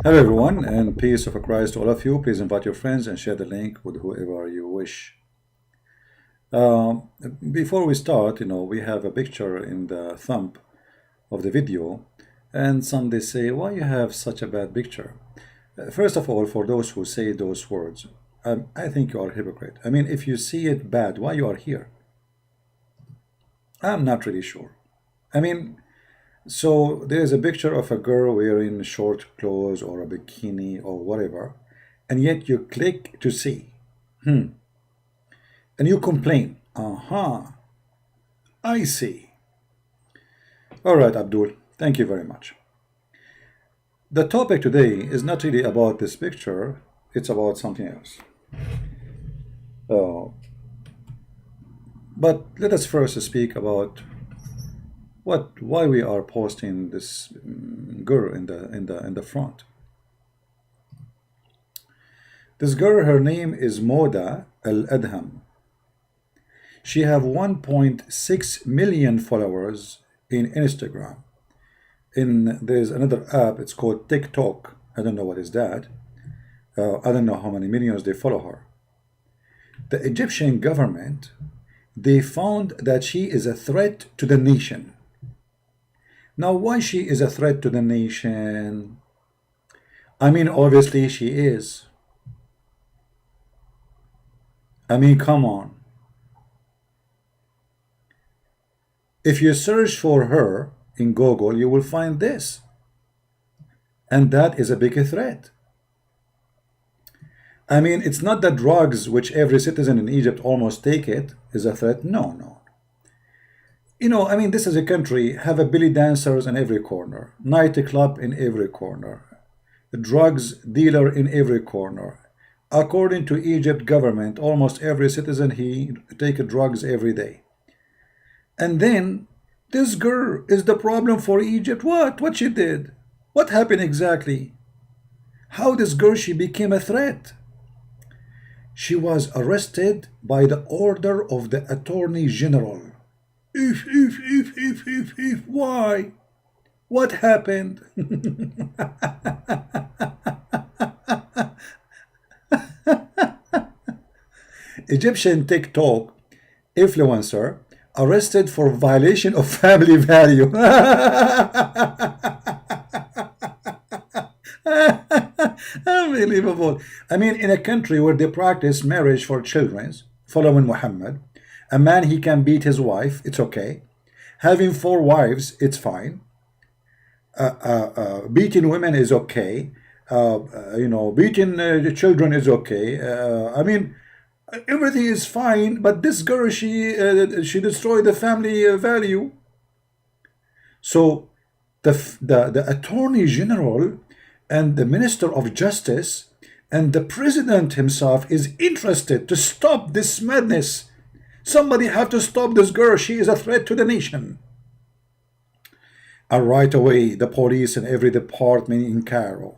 Hello everyone, and peace of Christ to all of you. Please invite your friends and share the link with whoever you wish. Um, Before we start, we have a picture in the thumb of the video, and some they say, why you have such a bad picture? First of all, for those who say those words, I think you are a hypocrite. I mean, if you see it bad, why you are here? I'm not really sure. I mean, so there's a picture of a girl wearing short clothes or a bikini or whatever, and yet you click to see, and you complain. I see. All right, Abdul, thank you very much. The topic today is not really about this picture, it's about something else. Uh, but let us first speak about why we are posting this girl in the front. This girl, her name is Moda Al Adham. She have 1.6 million followers in Instagram. There's another app, it's called TikTok. I don't know what is that. I don't know how many millions they follow her. The Egyptian government, they found that she is a threat to the nation. Now, why she is a threat to the nation? I mean, obviously she is. I mean, come on. If you search for her in Google, you will find this. And that is a big threat. I mean, it's not that drugs, which every citizen in Egypt almost take it, is a threat. No. I mean, this is a country, have a belly dancers in every corner, nightclub in every corner, drugs dealer in every corner. According to Egypt government, almost every citizen, he take drugs every day. And then, this girl is the problem for Egypt. What she did? What happened exactly? How this girl, she became a threat? She was arrested by the order of the Attorney General. Why? What happened? Egyptian TikTok influencer arrested for violation of family value. Unbelievable. I mean, in a country where they practice marriage for children, following Muhammad, a man, he can beat his wife, it's okay. Having 4 wives, it's fine. Beating women is okay. Beating the children is okay. I mean, everything is fine, but this girl, she destroyed the family value. So the Attorney General and the Minister of Justice and the President himself is interested to stop this madness. Somebody have to stop this girl. She is a threat to the nation. And right away, the police in every department in Cairo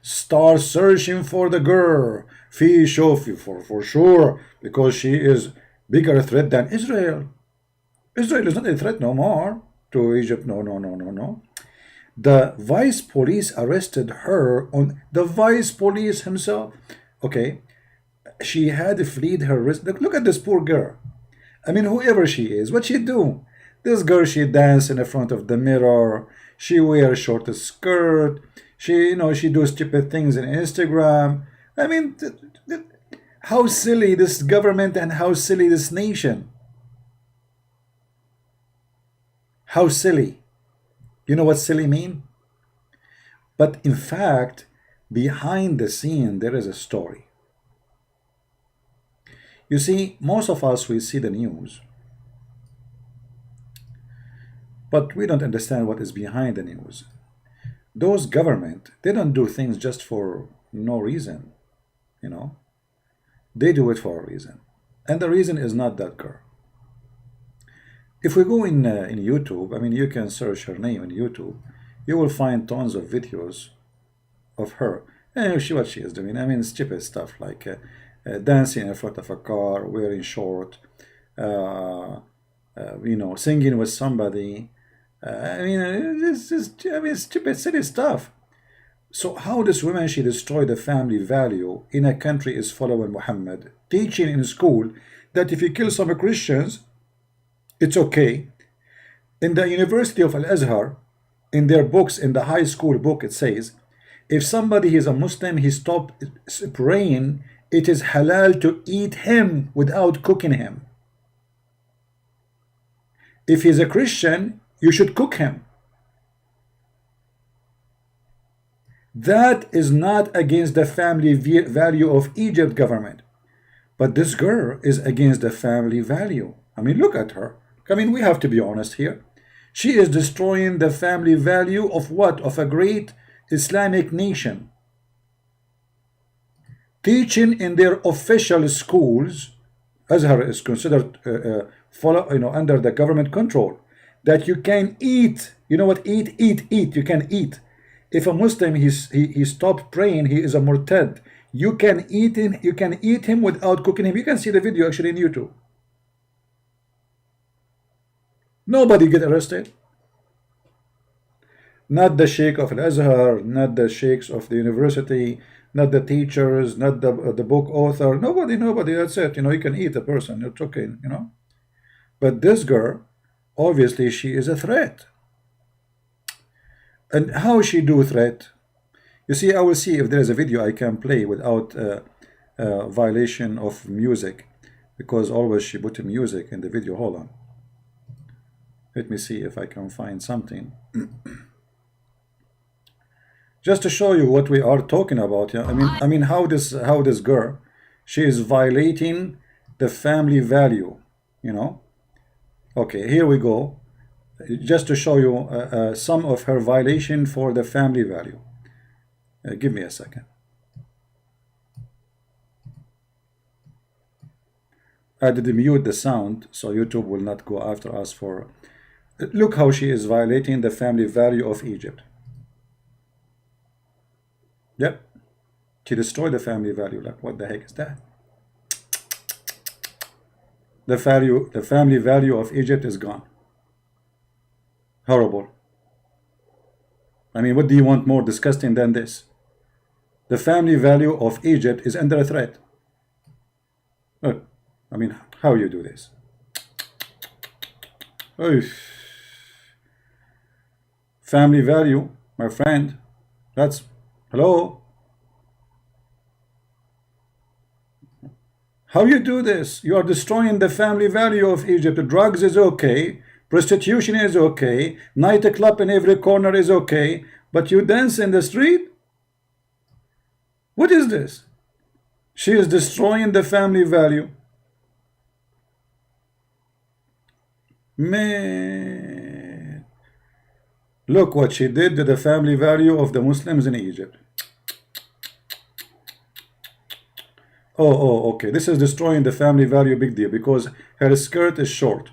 start searching for the girl. For sure, because she is bigger threat than Israel. Israel is not a threat no more to Egypt. No. The vice police arrested her on the vice police himself. Okay, she had fled her wrist. Look at this poor girl. I mean, whoever she is, what she do? This girl, she dance in the front of the mirror. She wear a short skirt. She do stupid things on Instagram. I mean, how silly this government and how silly this nation. How silly. You know what silly mean? But in fact, behind the scene, there is a story. You see, most of us, we see the news, but we don't understand what is behind the news. Those government, they don't do things just for no reason, They do it for a reason. And the reason is not that girl. If we go in YouTube, I mean, you can search her name in YouTube, you will find tons of videos of her. And what she is doing. I mean, stupid stuff like dancing in front of a car, wearing short, singing with somebody. It's stupid, silly stuff. So how this woman, she destroyed the family value in a country is following Muhammad, teaching in school that if you kill some Christians, it's okay. In the University of Al-Azhar, in their books, in the high school book, it says, if somebody is a Muslim, he stopped praying, it is halal to eat him without cooking him. If he's a Christian, you should cook him. That is not against the family value of Egypt government. But this girl is against the family value. I mean, look at her. I mean, we have to be honest here. She is destroying the family value of what? Of a great Islamic nation. Teaching in their official schools, Azhar is considered under the government control, that you can eat. You know what? Eat. You can eat. If a Muslim he stopped praying, he is a murtad. You can eat him. You can eat him without cooking him. You can see the video actually in YouTube. Nobody get arrested. Not the sheikh of Al-Azhar, not the sheikhs of the university, not the teachers, not the book author. Nobody. That's it. You can eat a person. It's okay. But this girl, obviously, she is a threat. And how she do threat? You see, I will see if there is a video I can play without violation of music, because always she put music in the video. Hold on. Let me see if I can find something. Just to show you what we are talking about. Yeah, I mean how this girl, she is violating the family value. Okay, here we go. Just to show you some of her violation for the family value. Give me a second. I did mute the sound so YouTube will not go after us for. Look how she is violating the family value of Egypt. Yep, she destroyed the family value. Like, what the heck is that? The family value of Egypt is gone. Horrible. I mean, what do you want more disgusting than this? The family value of Egypt is under a threat. Look, I mean, how you do this? Family value, my friend, that's, hello? How you do this? You are destroying the family value of Egypt. The drugs is okay, prostitution is okay, nightclub in every corner is okay, but you dance in the street? What is this? She is destroying the family value. Man, look what she did to the family value of the Muslims in Egypt. Oh, okay. This is destroying the family value, big deal, because her skirt is short.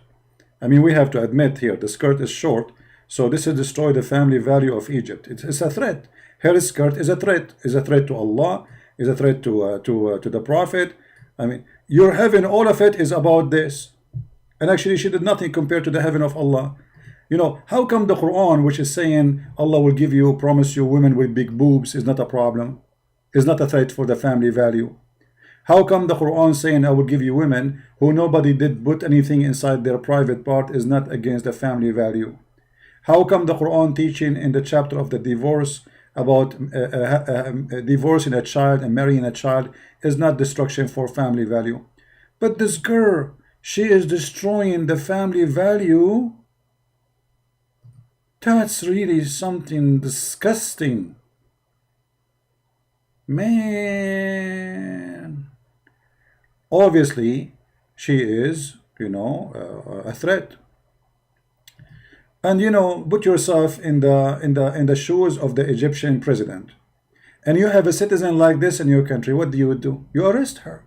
I mean, we have to admit here, the skirt is short, so this is destroy the family value of Egypt. It's a threat. Her skirt is a threat. Is a threat to Allah. Is a threat to the Prophet. I mean, your heaven, all of it is about this. And actually, she did nothing compared to the heaven of Allah. How come the Quran, which is saying Allah will give you, promise you women with big boobs, is not a problem, is not a threat for the family value? How come the Quran saying I will give you women who nobody did put anything inside their private part is not against the family value? How come the Quran teaching in the chapter of the divorce about divorcing a child and marrying a child is not destruction for family value? But this girl, she is destroying the family value. That's really something disgusting. Man. Obviously, she is, a threat. And put yourself in the shoes of the Egyptian president, and you have a citizen like this in your country. What do? You arrest her.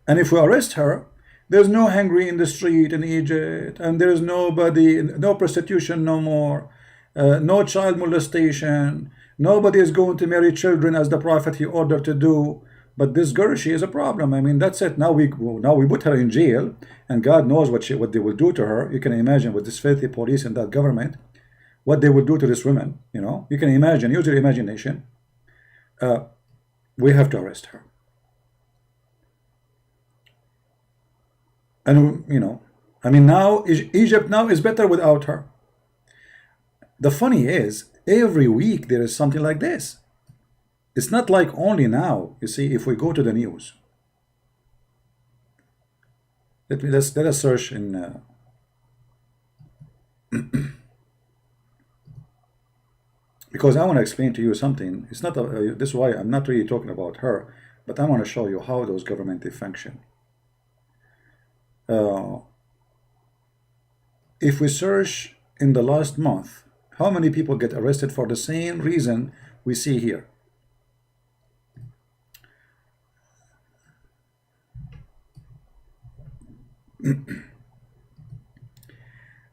And if we arrest her, there's no hungry in the street in Egypt, and there's nobody, no prostitution no more, no child molestation. Nobody is going to marry children as the Prophet he ordered to do. But this girl, she is a problem. I mean, that's it. Now we put her in jail, and God knows what they will do to her. You can imagine with this filthy police and that government. what they would do to this woman. You know, you can imagine, use your imagination. We have to arrest her. And, you know, I mean, now Egypt now is better without her. The funny is, every week there is something like this. It's not like only now. You see, if we go to the news, let us search in because I want to explain to you something. It's not this is why I'm not really talking about her, but I want to show you how those governments they function. If we search in the last month, how many people get arrested for the same reason we see here?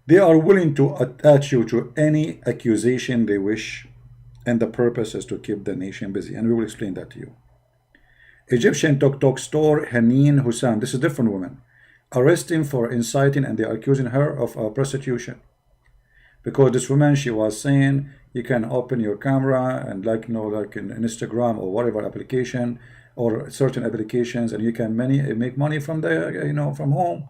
They are willing to attach you to any accusation they wish, and the purpose is to keep the nation busy. And we will explain that to you. Egyptian tuk-tuk store Haneen Hussein, this is a different woman, arresting for inciting, and they are accusing her of prostitution. Because this woman, she was saying you can open your camera and like like in Instagram or whatever application or certain applications, and you can make money from the from home.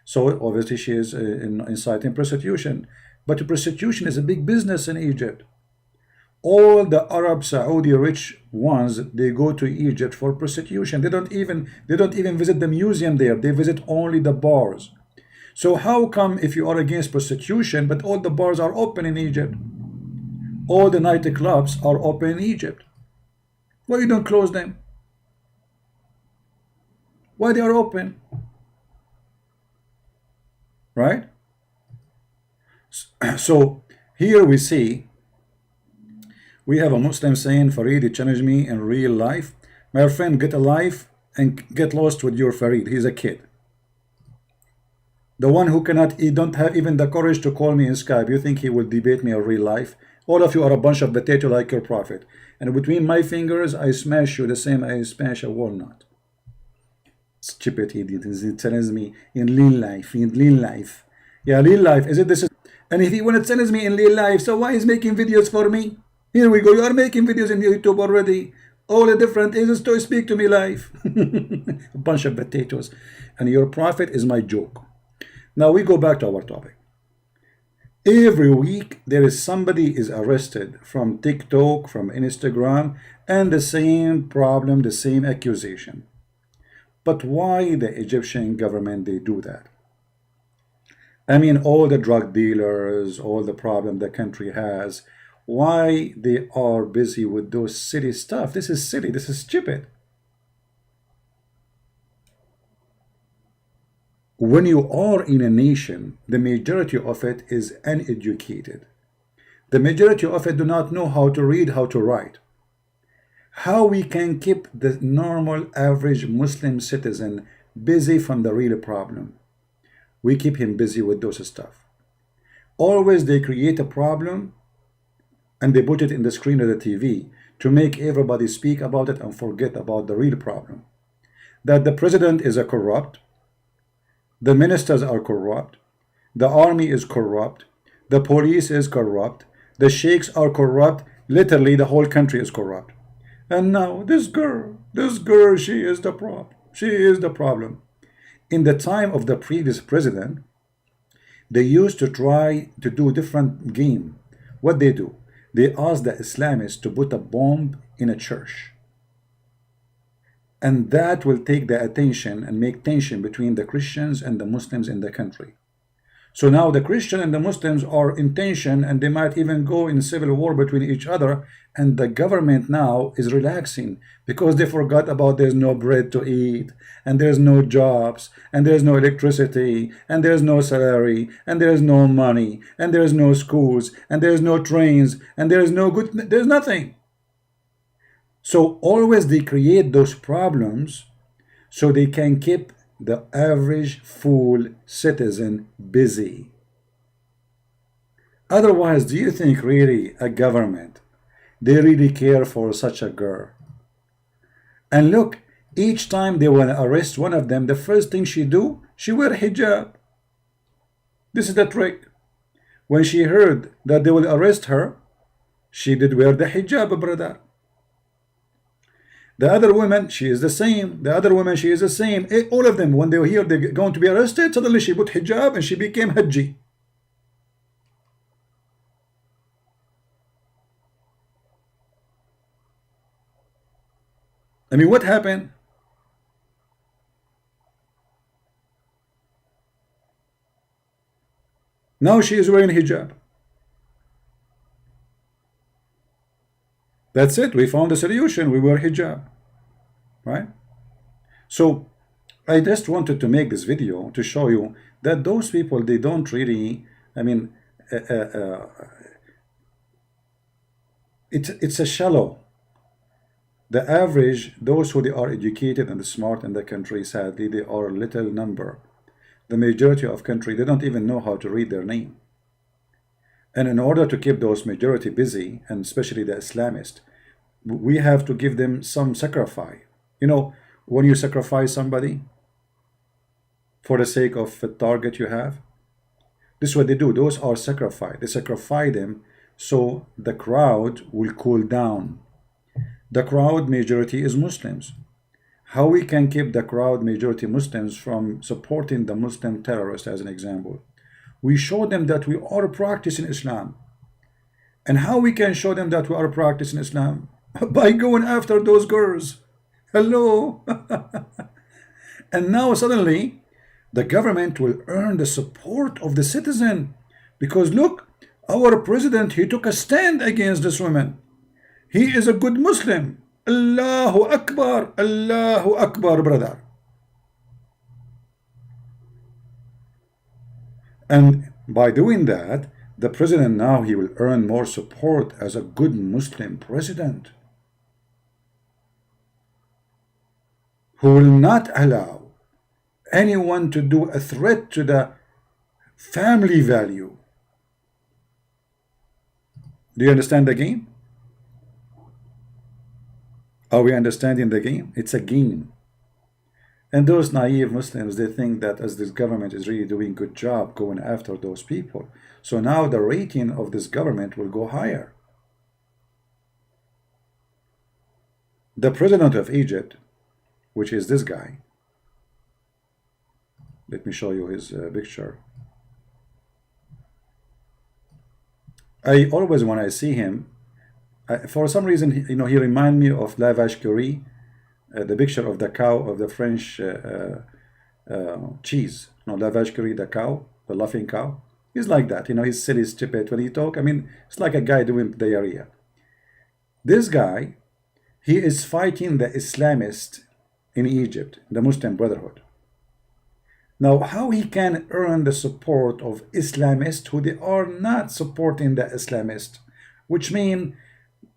So obviously she is inciting prostitution. But prostitution is a big business in Egypt. All the Arab Saudi rich ones, they go to Egypt for prostitution. They don't even visit the museum there. They visit only the bars. So how come if you are against prostitution, but all the bars are open in Egypt? All the nightclubs are open in Egypt. Why you don't close them? Why they are open? Right? So here we see we have a Muslim saying, Farid, you challenge me in real life. My friend, get a life and get lost with your Farid. He's a kid. The one who he don't have even the courage to call me in Skype. You think he will debate me in real life? All of you are a bunch of potato like your prophet. And between my fingers, I smash you the same I smash a walnut. Stupid idiot. He tells me in real life. Yeah, real life. Is it this? And if he want to challenge me in real life, so why is making videos for me? Here we go. You are making videos in YouTube already. All the different is to speak to me live. A bunch of potatoes. And your prophet is my joke. Now we go back to our topic. Every week there is somebody is arrested from TikTok, from Instagram, and the same problem, the same accusation. But why the Egyptian government they do that? I mean, all the drug dealers, all the problem the country has, why they are busy with those silly stuff? This is silly. This is stupid. When you are in a nation, the majority of it is uneducated. The majority of it do not know how to read, how to write. How we can keep the normal average Muslim citizen busy from the real problem? We keep him busy with those stuff. Always they create a problem and they put it in the screen of the TV to make everybody speak about it and forget about the real problem. That the president is a corrupt, the ministers are corrupt, the army is corrupt, the police is corrupt, the sheikhs are corrupt, literally the whole country is corrupt. And now this girl, she is the problem. She is the problem. In the time of the previous president, they used to try to do different game. What they do? They asked the Islamists to put a bomb in a church. And that will take the attention and make tension between the Christians and the Muslims in the country. So now the Christian and the Muslims are in tension, and they might even go in civil war between each other. And the government now is relaxing because they forgot about there's no bread to eat, and there's no jobs, and there's no electricity, and there's no salary, and there's no money, and there's no schools, and there's no trains, and there's nothing. So always they create those problems so they can keep the average fool citizen busy. Otherwise, do you think really a government, they really care for such a girl? And look, each time they want to arrest one of them, the first thing she wear hijab. This is the trick. When she heard that they will arrest her, she did wear the hijab, brother. The other women, she is the same. The other women, she is the same. All of them, when they hear they're going to be arrested, suddenly she put hijab and she became Hajji. I mean, what happened? Now she is wearing hijab. That's it. We found a solution. We wear hijab. Right? So I just wanted to make this video to show you that those people, they don't really, I mean, it's a shallow. The average, those who they are educated and smart in the country, sadly, they are a little number. The majority of country, they don't even know how to read their name. And in order to keep those majority busy, and especially the Islamist, we have to give them some sacrifice. You know, when you sacrifice somebody for the sake of a target you have, this is what they do. Those are sacrifice. They sacrifice them so the crowd will cool down. The crowd majority is Muslims. How we can keep the crowd majority Muslims from supporting the Muslim terrorists, as an example? We show them that we are practicing Islam. And how we can show them that we are practicing Islam? By going after those girls. Hello. And now suddenly the government will earn the support of the citizen, because look, our president, he took a stand against this woman. He is a good Muslim. Allahu Akbar, Allahu Akbar, brother. And by doing that, the president now, he will earn more support as a good Muslim president, who will not allow anyone to do a threat to the family value. Do you understand the game? Are we understanding the game? It's a game. And those naive Muslims, they think that as this government is really doing a good job going after those people, so now the rating of this government will go higher. The president of Egypt, which is this guy, let me show you his picture. I always, when I see him, for some reason, you know, he reminds me of La Vache qui rit, the picture of the cow, of the French cheese. No, La Vache qui rit, the cow, the laughing cow. He's like that, you know, he's silly, stupid when he talk. I mean, it's like a guy doing diarrhea. This guy, he is fighting the Islamist in Egypt, the Muslim Brotherhood. Now, how he can earn the support of Islamists who they are not supporting the Islamist, which mean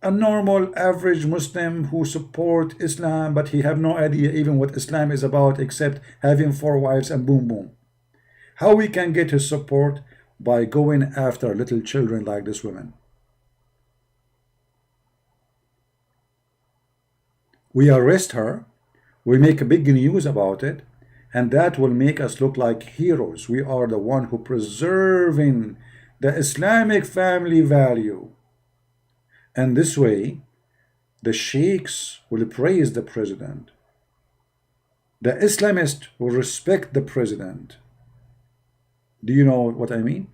a normal average Muslim who support Islam, but he have no idea even what Islam is about except having 4 wives and boom boom. How we can get his support? By going after little children like this woman. We arrest her, we make a big news about it, and that will make us look like heroes. We are the one who preserving the Islamic family value. And this way, the sheikhs will praise the president. The Islamists will respect the president. Do you know what I mean?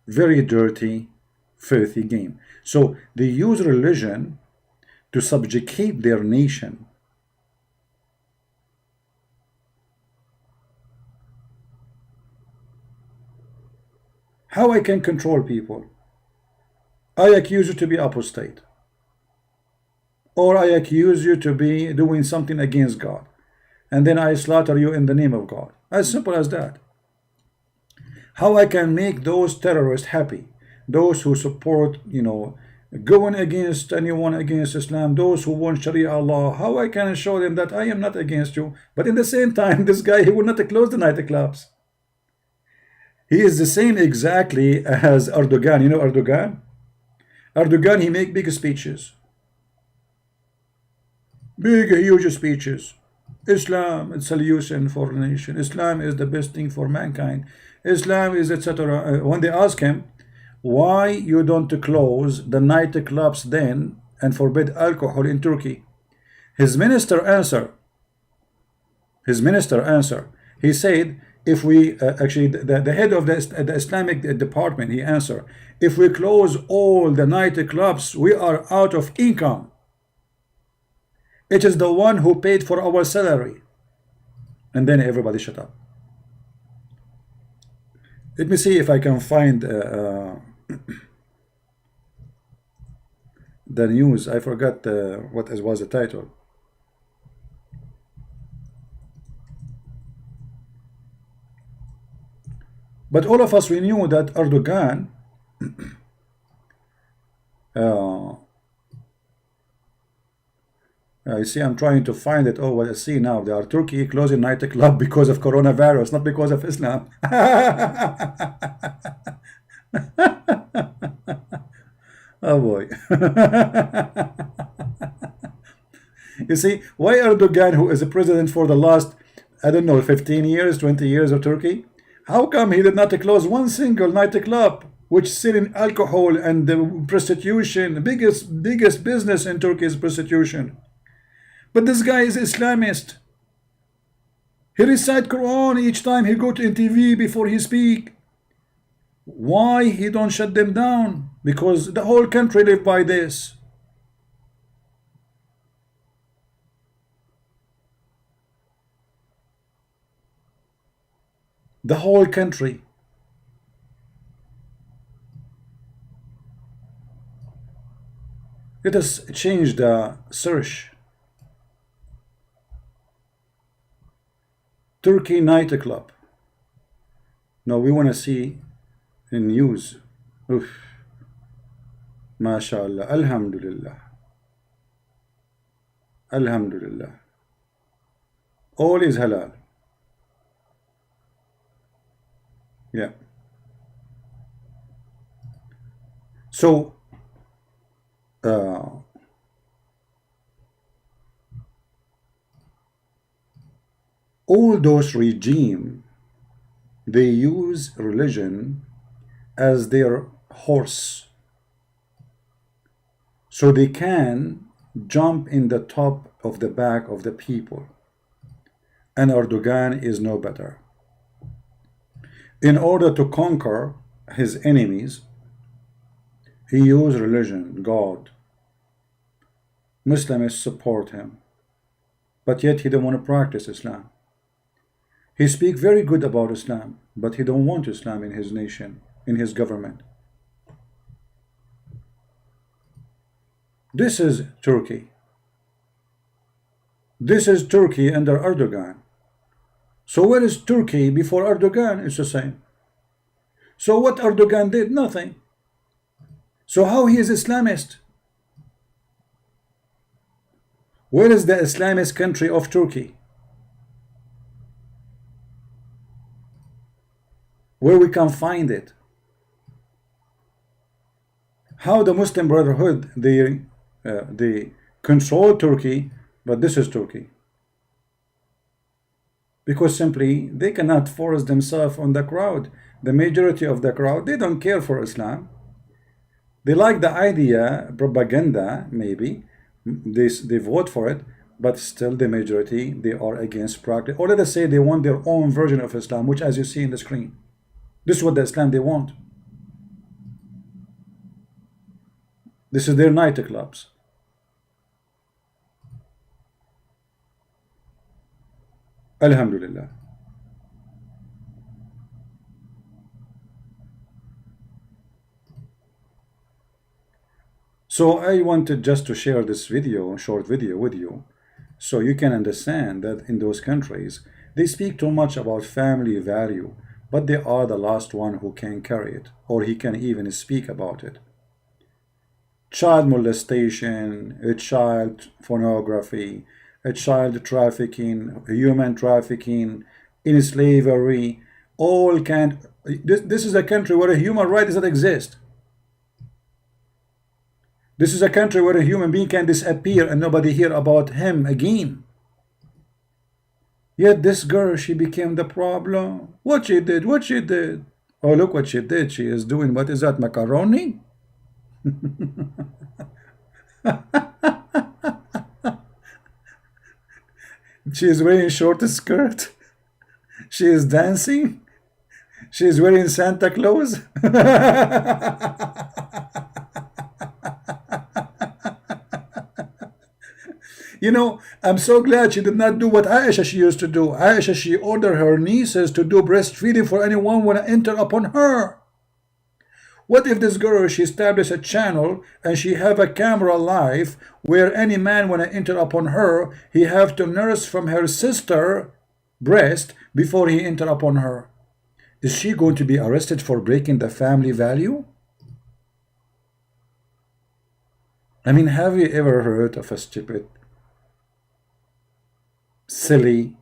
Very dirty, filthy game. So they use religion to subjugate their nation. How I can control people? I accuse you to be apostate, or I accuse you to be doing something against God, and then I slaughter you in the name of God. As simple as that. How I can make those terrorists happy, those who support, you know, going against anyone against Islam, those who want Sharia law, how I can show them that I am not against you, but in the same time, this guy, he will not close the nightclubs. He is the same exactly as Erdogan. You know Erdogan? Erdogan, he make big speeches. Big, huge speeches. Islam is solution for the nation. Islam is the best thing for mankind. Islam is etc. When they ask him, why you don't close the nightclubs then and forbid alcohol in Turkey? His minister answer. He said, if we actually the head of the Islamic department, he answered, if we close all the nightclubs, we are out of income. It is the one who paid for our salary. And then everybody shut up. Let me see if I can find the news. I forgot what was the title. But all of us, we knew that Erdogan you see, I'm trying to find it. Oh, what I see now, they are Turkey closing nightclub because of coronavirus, not because of Islam. Oh boy. You see, why Erdogan, who is a president for the last, I don't know, 15 years, 20 years of Turkey, how come he did not close one single nightclub which selling alcohol and prostitution? The biggest business in Turkey is prostitution. But this guy is Islamist. He recite Quran each time he go to TV before he speak. Why he don't shut them down? Because the whole country live by this. The whole country. Let us change the search. Turkey nightclub. Now we want to see in news. Oof. MashaAllah. Alhamdulillah. Alhamdulillah. All is halal. Yeah. So all those regime, they use religion as their horse, so they can jump in the top of the back of the people. And Erdogan is no better. In order to conquer his enemies, he used religion, God. Muslims support him, but yet he don't want to practice Islam. He speaks very good about Islam, but he don't want Islam in his nation, in his government. This is Turkey. This is Turkey under Erdogan. So where is Turkey before Erdogan? It's the same. So what Erdogan did? Nothing. So how he is Islamist? Where is the Islamist country of Turkey? Where we can find it? How the Muslim Brotherhood, they control Turkey, but this is Turkey. Because simply they cannot force themselves on the crowd. The majority of the crowd, they don't care for Islam. They like the idea, propaganda, maybe. They vote for it, but still the majority, they are against practice. Or let us say they want their own version of Islam, which as you see in the screen. This is what the Islam they want. This is their nightclubs. Alhamdulillah. So I wanted just to share this video, short video with you, so you can understand that in those countries, they speak too much about family value, but they are the last one who can carry it, or he can even speak about it. Child molestation, child pornography, child trafficking, human trafficking, in slavery, all can. This is a country where a human right does not exist. This is a country where a human being can disappear and nobody hear about him again. Yet this girl, she became the problem. What she did? What she did? Oh, look what she did. She is doing, what is that, macaroni? She is wearing short skirt. She is dancing. She is wearing Santa Claus. You know, I'm so glad she did not do what Aisha she used to do. Aisha, she ordered her nieces to do breastfeeding for anyone when I enter upon her. What if this girl, she established a channel and she have a camera live where any man when I enter upon her, he have to nurse from her sister breast before he enter upon her? Is she going to be arrested for breaking the family value? I mean, have you ever heard of a stupid, silly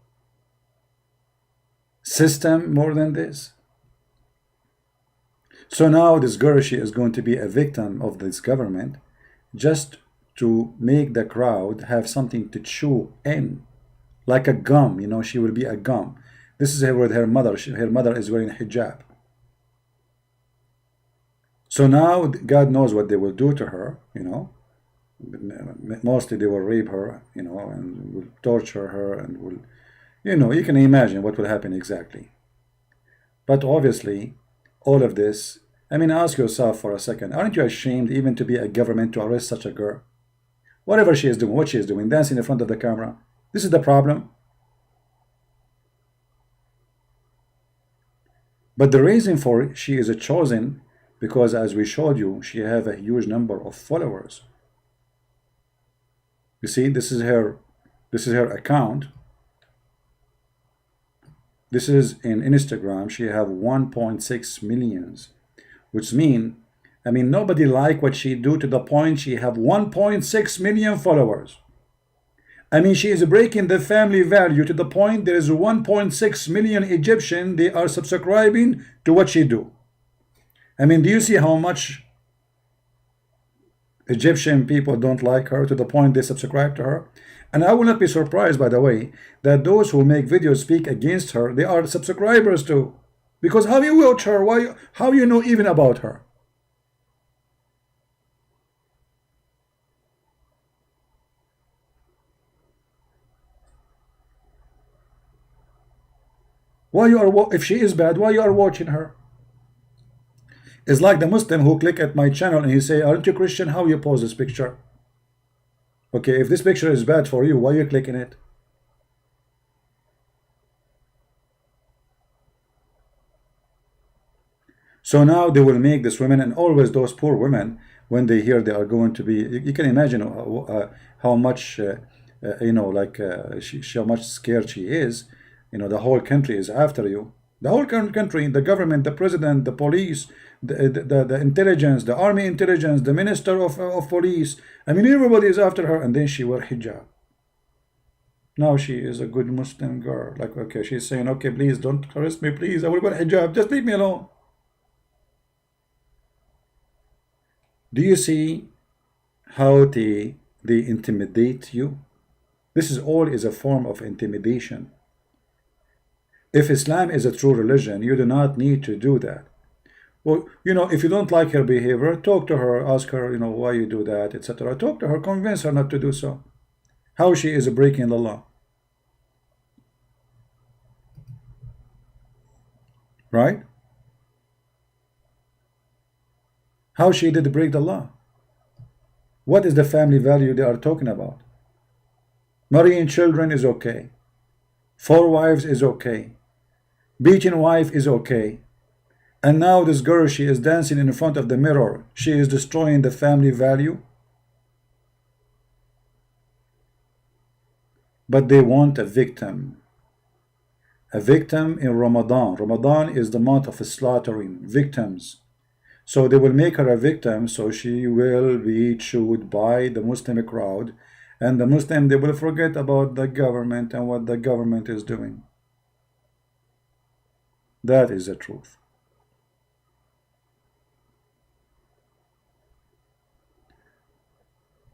system more than this? So now this girl, she is going to be a victim of this government just to make the crowd have something to chew in, like a gum. You know, she will be a gum. This is with her mother. Her mother is wearing hijab. So now God knows what they will do to her, you know. Mostly they will rape her, you know, and will torture her and will, you know, you can imagine what will happen exactly. But obviously, all of this, I mean, ask yourself for a second, aren't you ashamed even to be a government to arrest such a girl? Whatever she is doing, what she is doing, dancing in front of the camera. This is the problem. But the reason for it, she is chosen because, as we showed you, she have a huge number of followers. You see, this is her account. This is in Instagram. She have 1.6 millions, which mean, I mean, nobody like what she do to the point she have 1.6 million followers. I mean, she is breaking the family value to the point there is 1.6 million Egyptian, they are subscribing to what she do. I mean, do you see how much Egyptian people don't like her to the point they subscribe to her? And I will not be surprised, by the way, that those who make videos speak against her, they are subscribers too. Because how you watch her? Why? How you know even about her? Why you are, if she is bad, why you are watching her? It's like the Muslim who click at my channel and he say, aren't you Christian? How you pose this picture? Okay, if this picture is bad for you, why are you clicking it? So now they will make this women, and always those poor women, when they hear they are going to be, you can imagine how much, you know, like how much scared she is. You know, the whole country is after you. The whole country, the government, the president, the police, the intelligence, the army intelligence, the minister of police. I mean, everybody is after her, and then she wear hijab. Now she is a good Muslim girl. Like, okay, she's saying, okay, please don't arrest me, please. I will wear hijab. Just leave me alone. Do you see how they intimidate you? This is all is a form of intimidation. If Islam is a true religion, you do not need to do that. Well, you know, if you don't like her behavior, talk to her, ask her, you know, why you do that, etc. Talk to her, convince her not to do so. How she is breaking the law. Right? How she did break the law. What is the family value they are talking about? Marrying children is okay. 4 wives is okay. Beating wife is okay. And now this girl, she is dancing in front of the mirror. She is destroying the family value. But they want a victim. A victim in Ramadan. Ramadan is the month of slaughtering victims. So they will make her a victim, so she will be chewed by the Muslim crowd. And the Muslim, they will forget about the government and what the government is doing. That is the truth.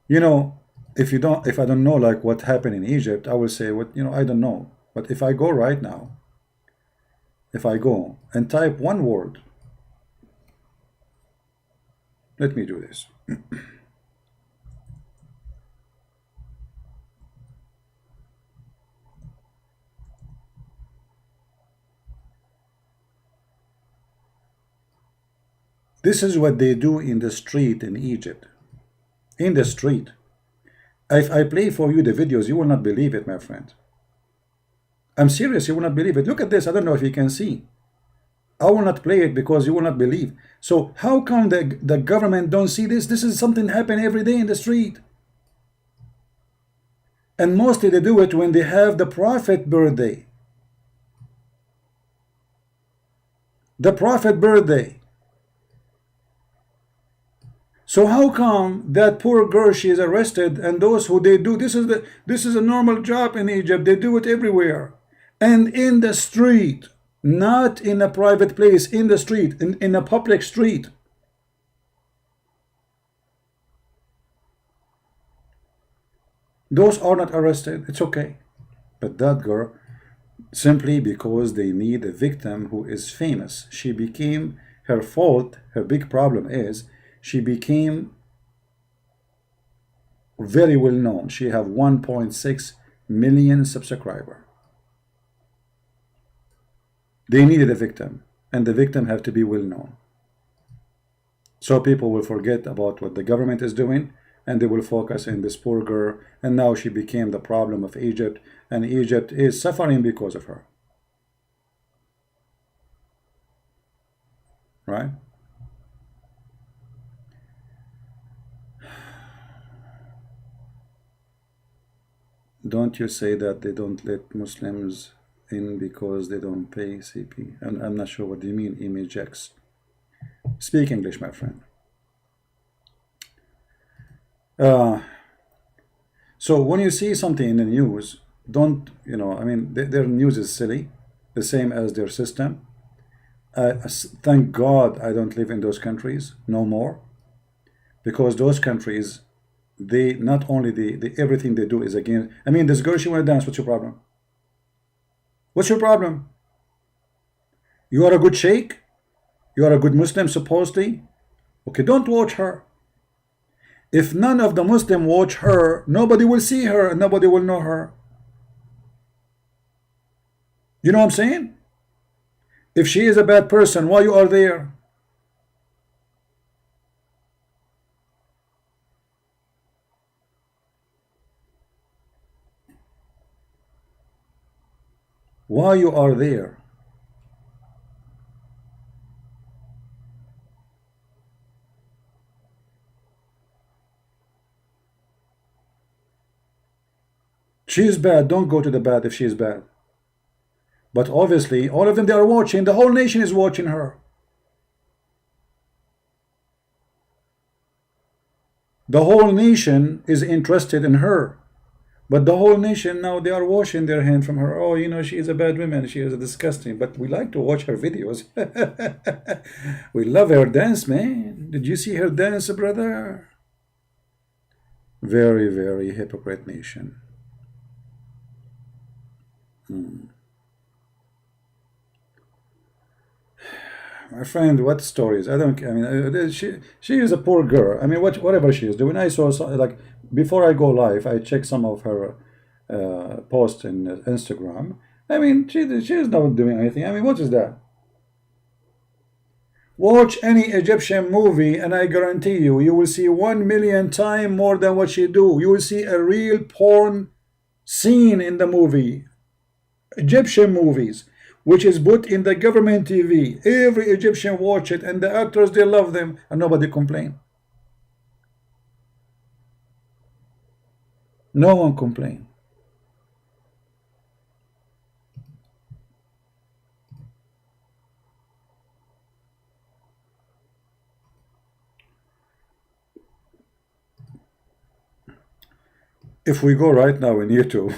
You know, if I don't know like what happened in Egypt, I will say what, you know, I don't know. But if I go right now, if I go and type one word, let me do this. This is what they do in the street in Egypt. In the street. If I play for you the videos, you will not believe it, my friend. I'm serious, you will not believe it. Look at this. I don't know if you can see. I will not play it because you will not believe. So how come the government don't see this? This is something happen every day in the street. And mostly they do it when they have the prophet birthday. The prophet birthday. So how come that poor girl, she is arrested, and those who they do, this is a normal job in Egypt. They do it everywhere. And in the street, not in a private place, in the street, in a public street. Those are not arrested. It's okay. But that girl, simply because they need a victim who is famous, she became, her fault, her big problem is, she became very well known. She have 1.6 million subscribers. They needed a victim, and the victim have to be well known. So people will forget about what the government is doing, and they will focus in this poor girl, and now she became the problem of Egypt, and Egypt is suffering because of her. Right? Don't you say that they don't let Muslims in because they don't pay CP? I'm not sure what you mean, Image X. Speak English, my friend. So when you see something in the news, don't, you know, I mean, their news is silly, the same as their system. Thank God I don't live in those countries no more, because those countries, they not only everything they do is against. I mean, this girl, she want to dance. What's your problem? What's your problem? You are a good sheikh. You are a good Muslim, supposedly. Okay, don't watch her. If none of the Muslim watch her, nobody will see her and nobody will know her. You know what I'm saying? If she is a bad person, why you are there? Why you are there? She is bad. Don't go to the bad if she is bad. But obviously, all of them, they are watching. The whole nation is watching her. The whole nation is interested in her. But the whole nation now, they are washing their hand from her. Oh, you know, she is a bad woman. She is a disgusting. But we like to watch her videos. We love her dance, man. Did you see her dance, brother? Very, very hypocrite nation. My friend, what stories? I mean, she is a poor girl. I mean, whatever she is doing. I saw like before I go live, I check some of her posts in Instagram. I mean, she is not doing anything. I mean, what is that? Watch any Egyptian movie, and I guarantee you, you will see 1 million times more than what she do. You will see a real porn scene in the movie. Egyptian movies, which is put in the government TV. Every Egyptian watch it, and the actors, they love them, and nobody complain. No one complain. If we go right now in YouTube,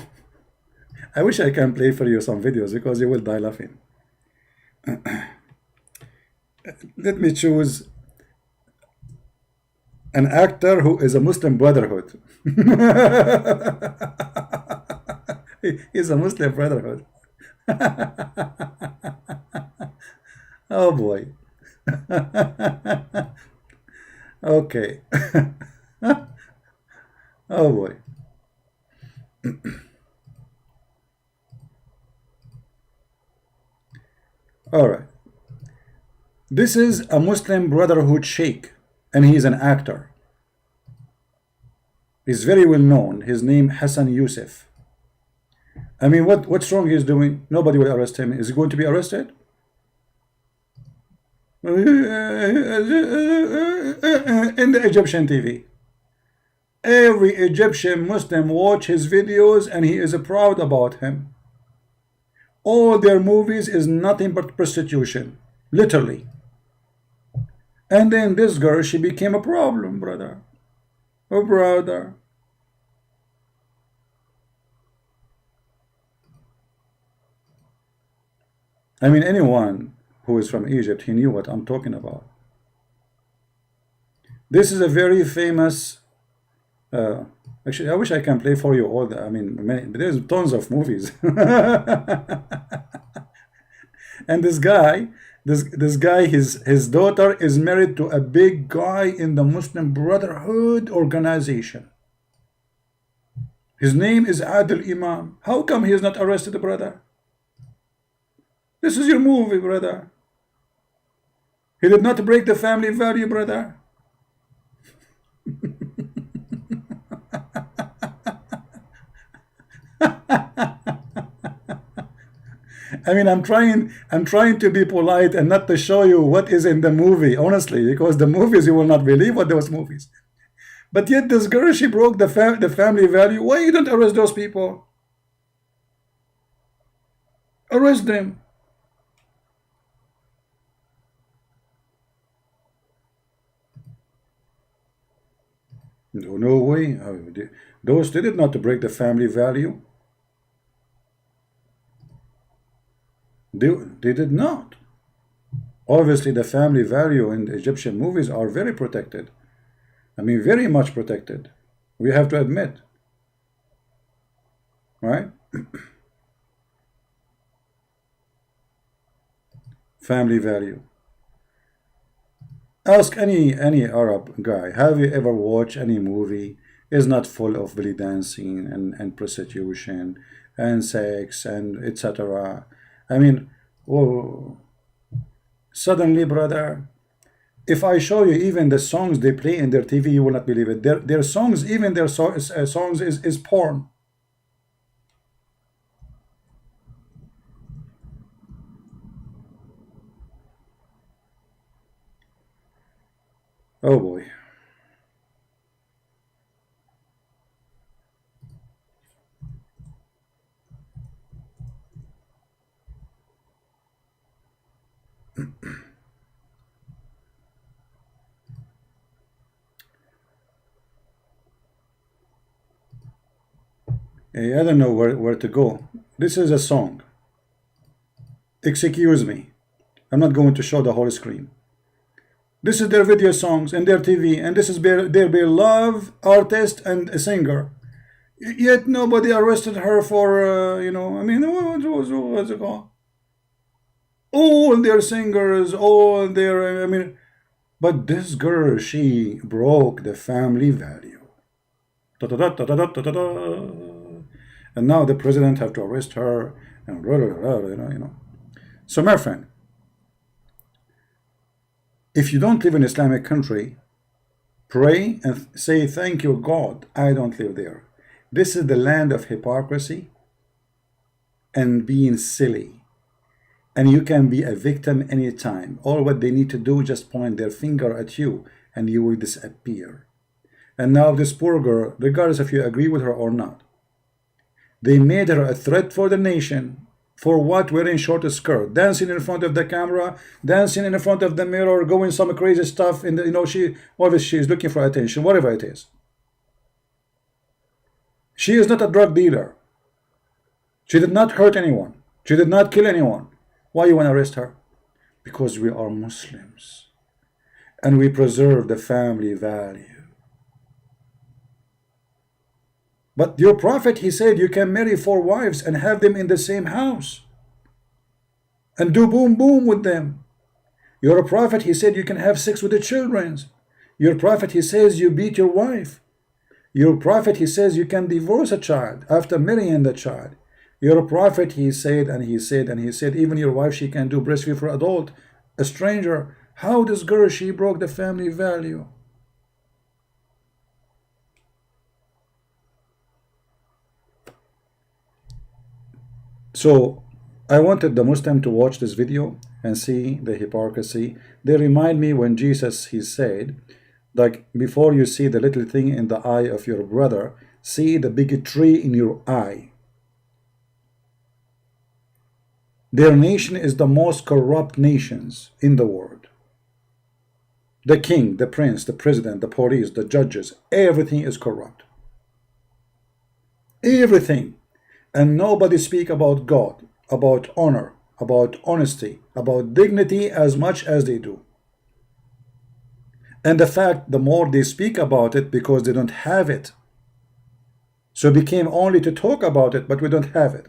I wish I can play for you some videos because you will die laughing. Let me choose an actor who is a Muslim Brotherhood. He's a Muslim Brotherhood. Oh boy. Okay. Oh boy. All right. This is a Muslim Brotherhood sheikh, and he is an actor. He's very well known. His name Hassan Youssef. I mean, what's wrong he's doing? Nobody will arrest him. Is he going to be arrested? In the Egyptian TV. Every Egyptian Muslim watch his videos and he is proud about him. All their movies is nothing but prostitution. Literally. And then this girl, she became a problem, brother. Oh, brother. I mean, anyone who is from Egypt, he knew what I'm talking about. This is a very famous. Actually, I wish I can play for you all the. I mean, there's tons of movies. And this guy, his daughter is married to a big guy in the Muslim Brotherhood organization. His name is Adil Imam. How come he is not arrested, brother? This is your movie, brother. He did not break the family value, brother. I mean, I'm trying to be polite and not to show you what is in the movie, honestly, because the movies, you will not believe what those movies. But yet this girl, she broke the family value. Why you don't arrest those people? Arrest them. No, no way. Those did not to break the family value. They did not. Obviously, the family value in the Egyptian movies are very protected. I mean, very much protected. We have to admit. Right? Family value. Ask any Arab guy, have you ever watched any movie is not full of belly dancing and prostitution and sex and etc. I mean, oh, suddenly, brother, if I show you even the songs they play in their TV, you will not believe it. Their songs, even their songs is porn. Oh boy. I don't know where to go. This is a song. Excuse me. I'm not going to show the whole screen. This is their video songs and their TV, and this is their beloved artist and a singer. Yet nobody arrested her for, I mean, what's it called? All their singers, all their, I mean, but this girl, she broke the family value. And now the president have to arrest her, and So, my friend, if you don't live in an Islamic country, pray and say, thank you, God, I don't live there. This is the land of hypocrisy and being silly. And you can be a victim anytime. All what they need to do, just point their finger at you, and you will disappear. And now this poor girl, regardless if you agree with her or not, they made her a threat for the nation. For what? Wearing short skirt, dancing in front of the camera, dancing in front of the mirror, going some crazy stuff in the, she obviously is looking for attention, whatever it is. She is not a drug dealer. She did not hurt anyone. She did not kill anyone. Why you want to arrest her? Because we are Muslims and we preserve the family value. But your prophet, he said you can marry 4 wives and have them in the same house. and do boom boom with them. Your prophet, he said you can have sex with the children. Your prophet, he says you beat your wife. Your prophet, he says you can divorce a child after marrying the child. Your prophet, he said and he said and he said even your wife, she can do breastfeed for adult, a stranger. How this girl, she broke the family value. So I wanted the Muslim to watch this video and see the hypocrisy. They remind me when Jesus, he said, like, before you see the little thing in the eye of your brother, see the big tree in your eye. Their nation is the most corrupt nations in the world. The king, the prince, the president, the police, the judges, everything is corrupt. Everything. And nobody speak about God, about honor, about honesty, about dignity as much as they do. And the fact, the more they speak about it, because they don't have it. So it became only to talk about it, but we don't have it.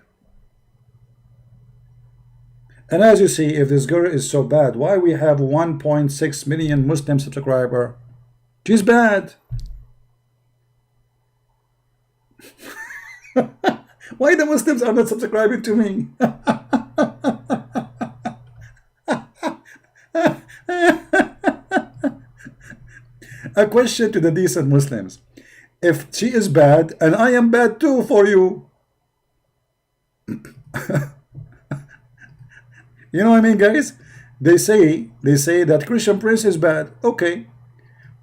And as you see, if this girl is so bad, why we have 1.6 million Muslim subscriber? She's bad. Why the Muslims are not subscribing to me? A question to the decent Muslims. If she is bad and I am bad too for you, you know what I mean, guys? They say that Christian Prince is bad. Okay.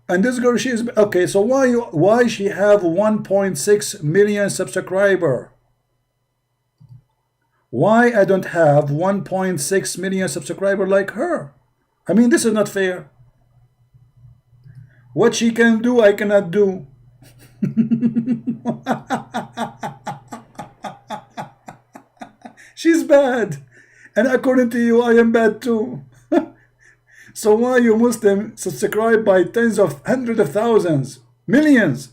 And this girl, she is okay. So why she have 1.6 million subscriber? Why I don't have 1.6 million subscriber like her? I mean, this is not fair. What she can do, I cannot do. She's bad. And according to you, I am bad too. So why you Muslim subscribe by tens of hundreds of thousands, millions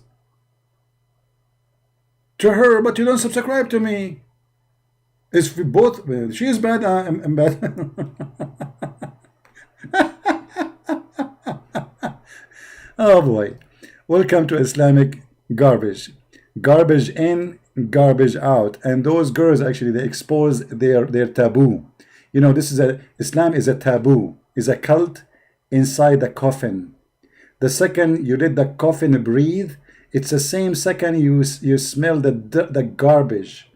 to her, but you don't subscribe to me? It's both. She is bad, I'm bad. Oh boy. Welcome to Islamic garbage. Garbage in, garbage out. And those girls, actually, they expose their taboo. You know, Islam is a taboo, is a cult inside the coffin. The second you let the coffin breathe, it's the same second you smell the garbage.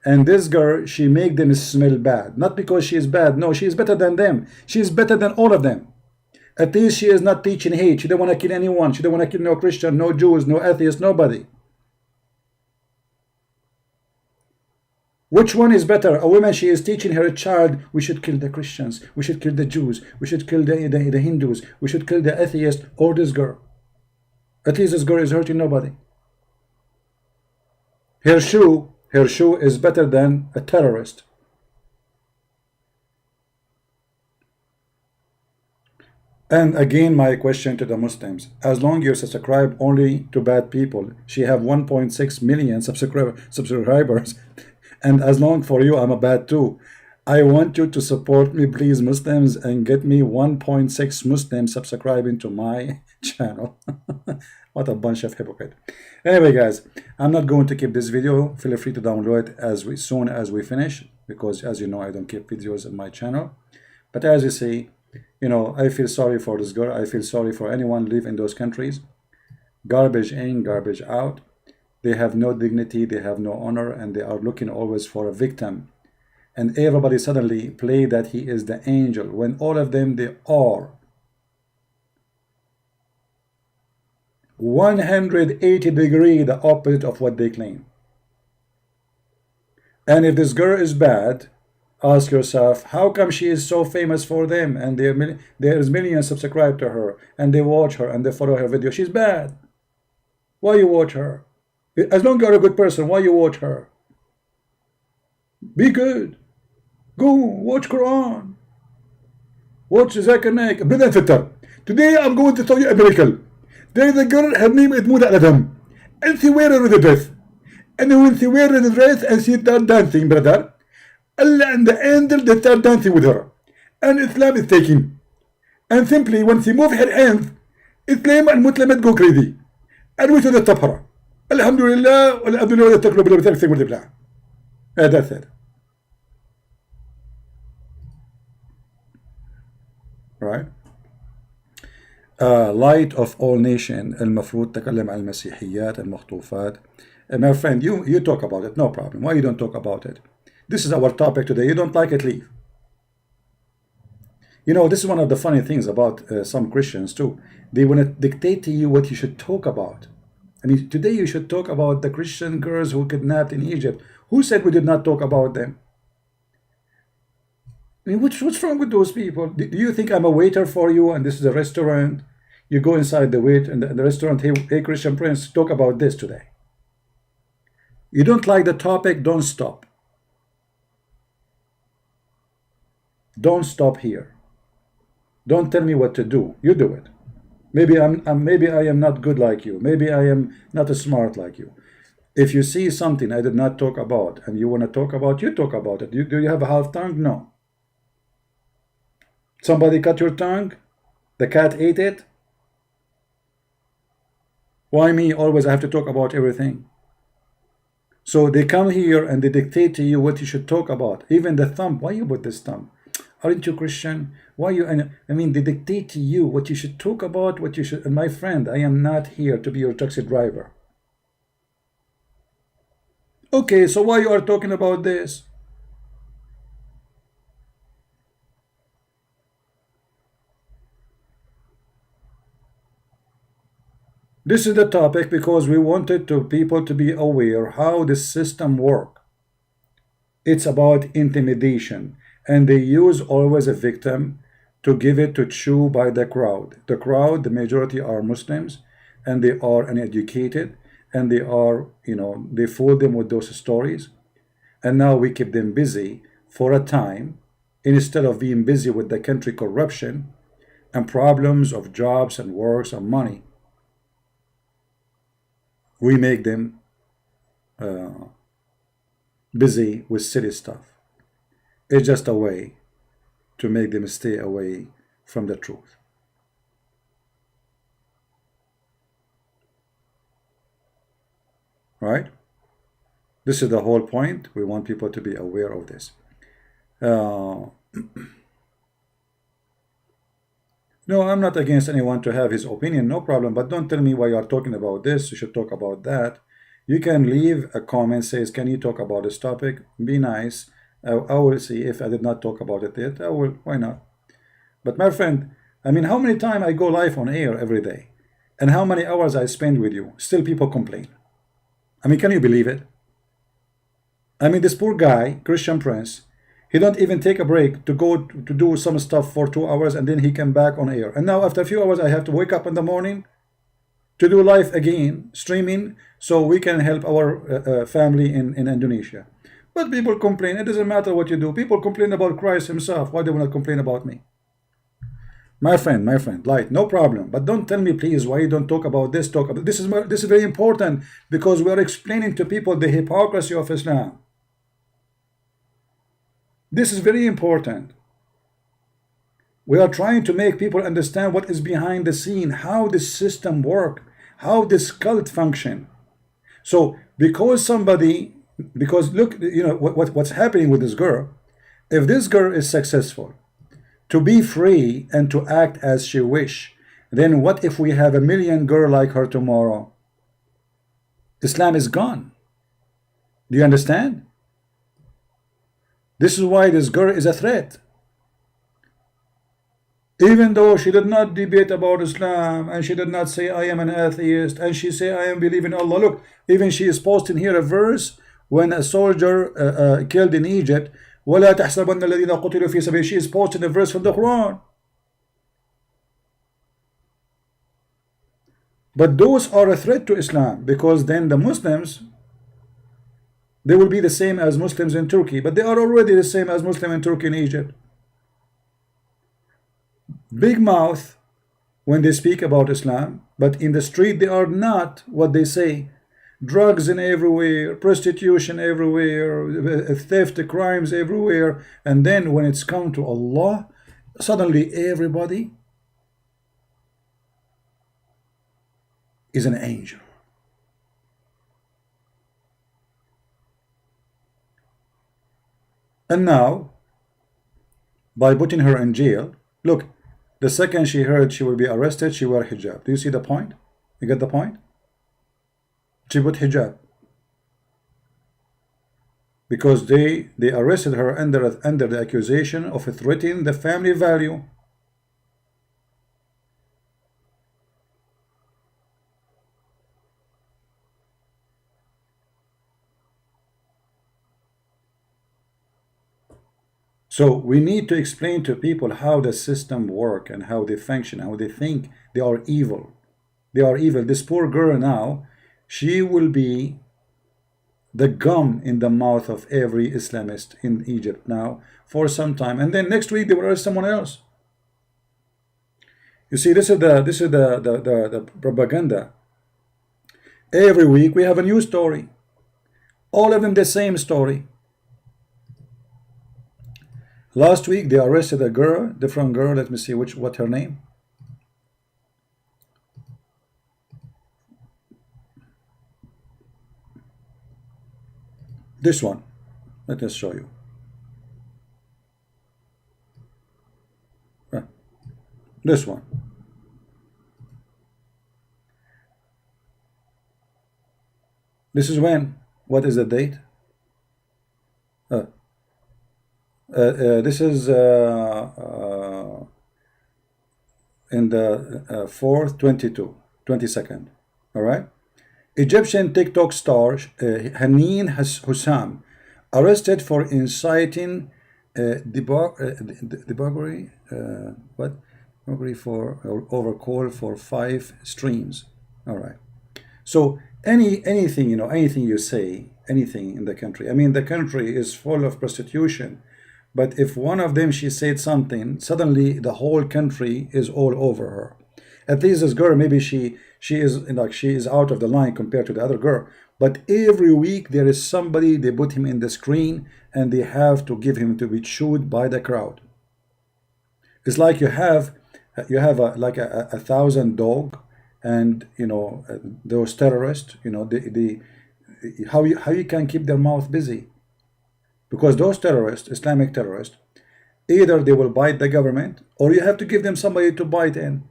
And this girl, she make them smell bad. Not because she is bad. No, she is better than them. She is better than all of them. At least she is not teaching hate. She don't want to kill anyone. She don't want to kill no Christian, no Jews, no atheists, nobody. Which one is better? A woman, she is teaching her child, we should kill the Christians, we should kill the Jews, we should kill the Hindus, we should kill the atheists, or this girl. At least this girl is hurting nobody. Her shoe is better than a terrorist. And again, my question to the Muslims, as long as you subscribe only to bad people, she have 1.6 million subscribers, and as long for you, I'm a bad too. I want you to support me, please, Muslims, and get me 1.6 Muslims subscribing to my channel. What a bunch of hypocrites. Anyway, guys, I'm not going to keep this video. Feel free to download it as soon as we finish, because as you know, I don't keep videos on my channel. But as you see, you know, I feel sorry for this girl. I feel sorry for anyone live in those countries. Garbage in, garbage out. They have no dignity, they have no honor, and they are looking always for a victim. And everybody suddenly play that he is the angel, when all of them, they are 180 degrees the opposite of what they claim. And if this girl is bad, ask yourself, how come she is so famous for them, and there is millions subscribed to her, and they watch her and they follow her video? She's bad. Why you watch her? As long as you're a good person, why you watch her? Be good. Go watch Quran. Watch Zakir Naik. Today I'm going to tell you a miracle. There is a girl, her name is Muda Adam. And she wears the dress. And when she wears the dress and she starts dancing, brother, Allah and the angel, they start dancing with her. And Islam is taking. And simply, when she move her hands, Islam and Muslims go crazy. And we should stop her. Alhamdulillah, Alhamdulillah, that's it. Right? Light of all nation المفروض تكلم عن المسيحيات المخطوفات. My friend, you talk about it, no problem. Why you don't talk about it? This is our topic today. You don't like it, leave. You know, this is one of the funny things about some Christians too. They want to dictate to you what you should talk about. I mean, today you should talk about the Christian girls who kidnapped in Egypt. Who said we did not talk about them? I mean, what's wrong with those people? Do you think I'm a waiter for you and this is a restaurant? You go inside the wait and the restaurant, hey Christian Prince, talk about this today. You don't like the topic, don't stop. Don't stop here. Don't tell me what to do. You do it. Maybe maybe I am not good like you. Maybe I am not as smart like you. If you see something I did not talk about and you want to talk about, you talk about it. Do you have a half tongue? No. Somebody cut your tongue? The cat ate it? Why me? Always I have to talk about everything. So they come here and they dictate to you what you should talk about. Even the thumb. Why you put this thumb? Aren't you Christian? Why you? I mean, they dictate to you what you should talk about, what you should. And my friend, I am not here to be your taxi driver. Okay, so why you are talking about this? This is the topic because we wanted people to be aware how the system works. It's about intimidation, and they use always a victim to give it to chew by the crowd. The crowd, the majority are Muslims, and they are uneducated, and they are, they fool them with those stories. And now we keep them busy for a time, instead of being busy with the country corruption and problems of jobs and works and money. We make them busy with silly stuff. It's just a way to make them stay away from the truth. Right? This is the whole point. We want people to be aware of this. No, I'm not against anyone to have his opinion, no problem, but don't tell me why you are talking about this, you should talk about that. You can leave a comment, says, can you talk about this topic? Be nice. I will see if I did not talk about it yet. I will, why not? But my friend, I mean, how many times I go live on air every day? And how many hours I spend with you? Still people complain. I mean, can you believe it? I mean, this poor guy, Christian Prince, he don't even take a break to go to do some stuff for 2 hours and then he come back on air. And now after a few hours, I have to wake up in the morning to do live again, streaming, so we can help our family in Indonesia. But people complain. It doesn't matter what you do. People complain about Christ himself. Why do they want to complain about me? My friend, light, no problem. But don't tell me, please, why you don't talk about this. Talk about this. This is very important because we are explaining to people the hypocrisy of Islam. This is very important. We are trying to make people understand what is behind the scene, how this system works, how this cult function. So because look, what's happening with this girl. If this girl is successful to be free and to act as she wish, then what if we have 1 million girls like her tomorrow? Islam is gone. Do you understand? This is why this girl is a threat. Even though she did not debate about Islam and she did not say I am an atheist and she say I am believing in Allah. Look, even she is posting here a verse when a soldier killed in Egypt. وَلَا تَحْسَبَنَّ الَّذِينَ قُتِلُوا فِي سَبِيلِ. She is posting a verse from the Quran. But those are a threat to Islam because then the Muslims, they will be the same as Muslims in Turkey, but they are already the same as Muslims in Turkey and Egypt. Big mouth when they speak about Islam, but in the street they are not what they say. drugs in everywhere, prostitution everywhere, theft, crimes everywhere. And then when it's come to Allah, suddenly everybody is an angel. And now, by putting her in jail, look, the second she heard she will be arrested, she wore hijab. Do you see the point? You get the point? She put hijab. Because they arrested her under the accusation of threatening the family value. So we need to explain to people how the system works and how they function, how they think. They are evil. They are evil. This poor girl now, she will be the gum in the mouth of every Islamist in Egypt now for some time, and then next week they will arrest someone else. You see, this is the propaganda. Every week we have a new story, all of them the same story. Last week they arrested a girl, different girl. Let me see what her name. This one. Let us show you. This one. This is when? What is the date? This is in the 4th, 22nd. All right. Egyptian TikTok star Haneen Hussam arrested for inciting debauchery for overcall for 5 streams. All right. So anything, you know, anything you say, anything in the country. I mean, the country is full of prostitution. But if one of them, she said something, suddenly the whole country is all over her. At least this girl, maybe she is like, she is out of the line compared to the other girl. But every week there is somebody, they put him in the screen and they have to give him to be chewed by the crowd. It's like you have like a 1,000 dog, and you know those terrorists, you know, how you can keep their mouth busy. Because those terrorists, Islamic terrorists, either they will bite the government or you have to give them somebody to bite in.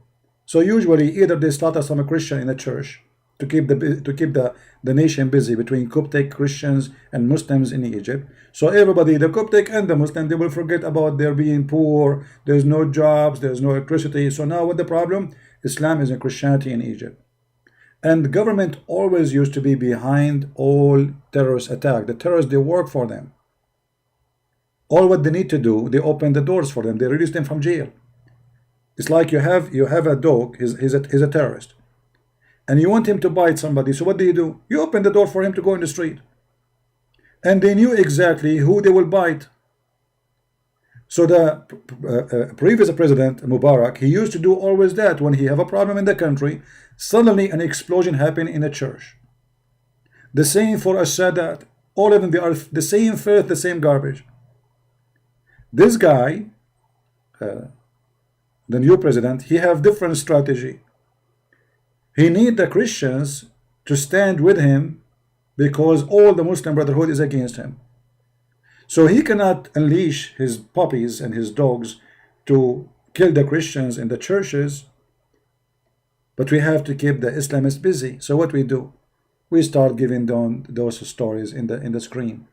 So usually either they slaughter some Christian in a church to keep the nation busy between Coptic Christians and Muslims in Egypt. So everybody, the Coptic and the Muslim, they will forget about their being poor, there's no jobs, there's no electricity. So now what the problem? Islam is in Christianity in Egypt. And the government always used to be behind all terrorist attack. The terrorists, they work for them. All what they need to do, they open the doors for them. They release them from jail. It's like you have a dog. He's a terrorist, and you want him to bite somebody. So what do? You open the door for him to go in the street. And they knew exactly who they will bite. So the previous president Mubarak, he used to do always that. When he have a problem in the country, suddenly an explosion happened in a church. The same for Sadat. All of them, they are the same filth, the same garbage. This guy, the new president, he have different strategy. He need the Christians to stand with him because all the Muslim Brotherhood is against him. So he cannot unleash his puppies and his dogs to kill the Christians in the churches, but we have to keep the Islamists busy. So what we do? We start giving them those stories in the screen.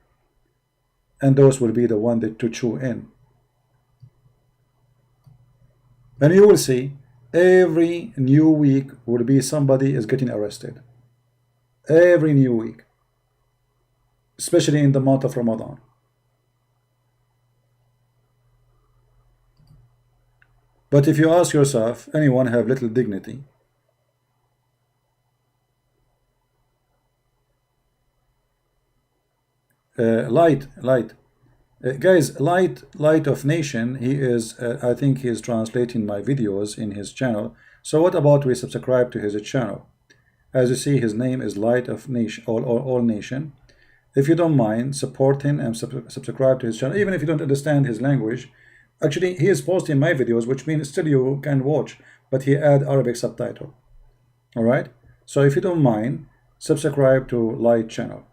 And those will be the one that to chew in. And you will see every new week will be somebody is getting arrested. Every new week. Especially in the month of Ramadan. But if you ask yourself, anyone have little dignity? Light. Guys, Light of Nation, he is, I think he is translating my videos in his channel. So what about we subscribe to his channel? As you see, his name is Light of Nation, all nation. If you don't mind, support him and subscribe to his channel, even if you don't understand his language. Actually, he is posting my videos, which means still you can watch, but he add Arabic subtitle. All right. So if you don't mind, subscribe to Light channel.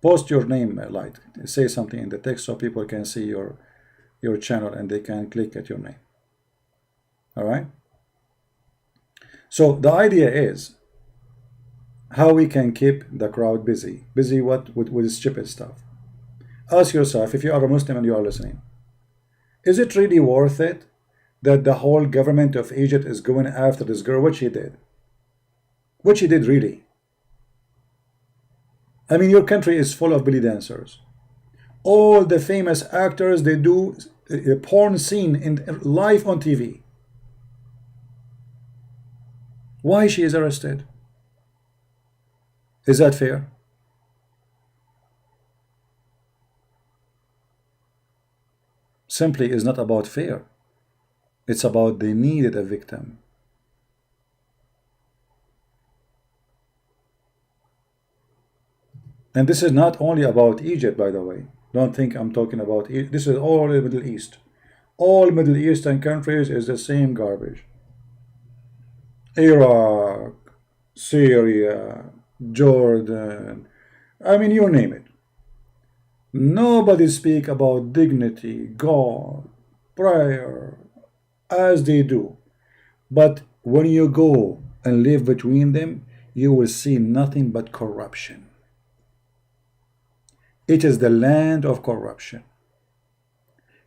Post your name, Light. Say something in the text so people can see your channel and they can click at your name. All right. So the idea is how we can keep the crowd busy. Busy what? With stupid stuff. Ask yourself, if you are a Muslim and you are listening, is it really worth it that the whole government of Egypt is going after this girl? What she did? What she did really? I mean, your country is full of belly dancers. All the famous actors, they do a porn scene in live on TV. Why she is arrested? Is that fair? Simply is not about fair. It's about they needed a victim. And this is not only about Egypt, by the way. Don't think I'm talking about Egypt. This is all the Middle East. All Middle Eastern countries is the same garbage. Iraq, Syria, Jordan, I mean, you name it. Nobody speak about dignity, God, prayer, as they do. But when you go and live between them, you will see nothing but corruption. It is the land of corruption.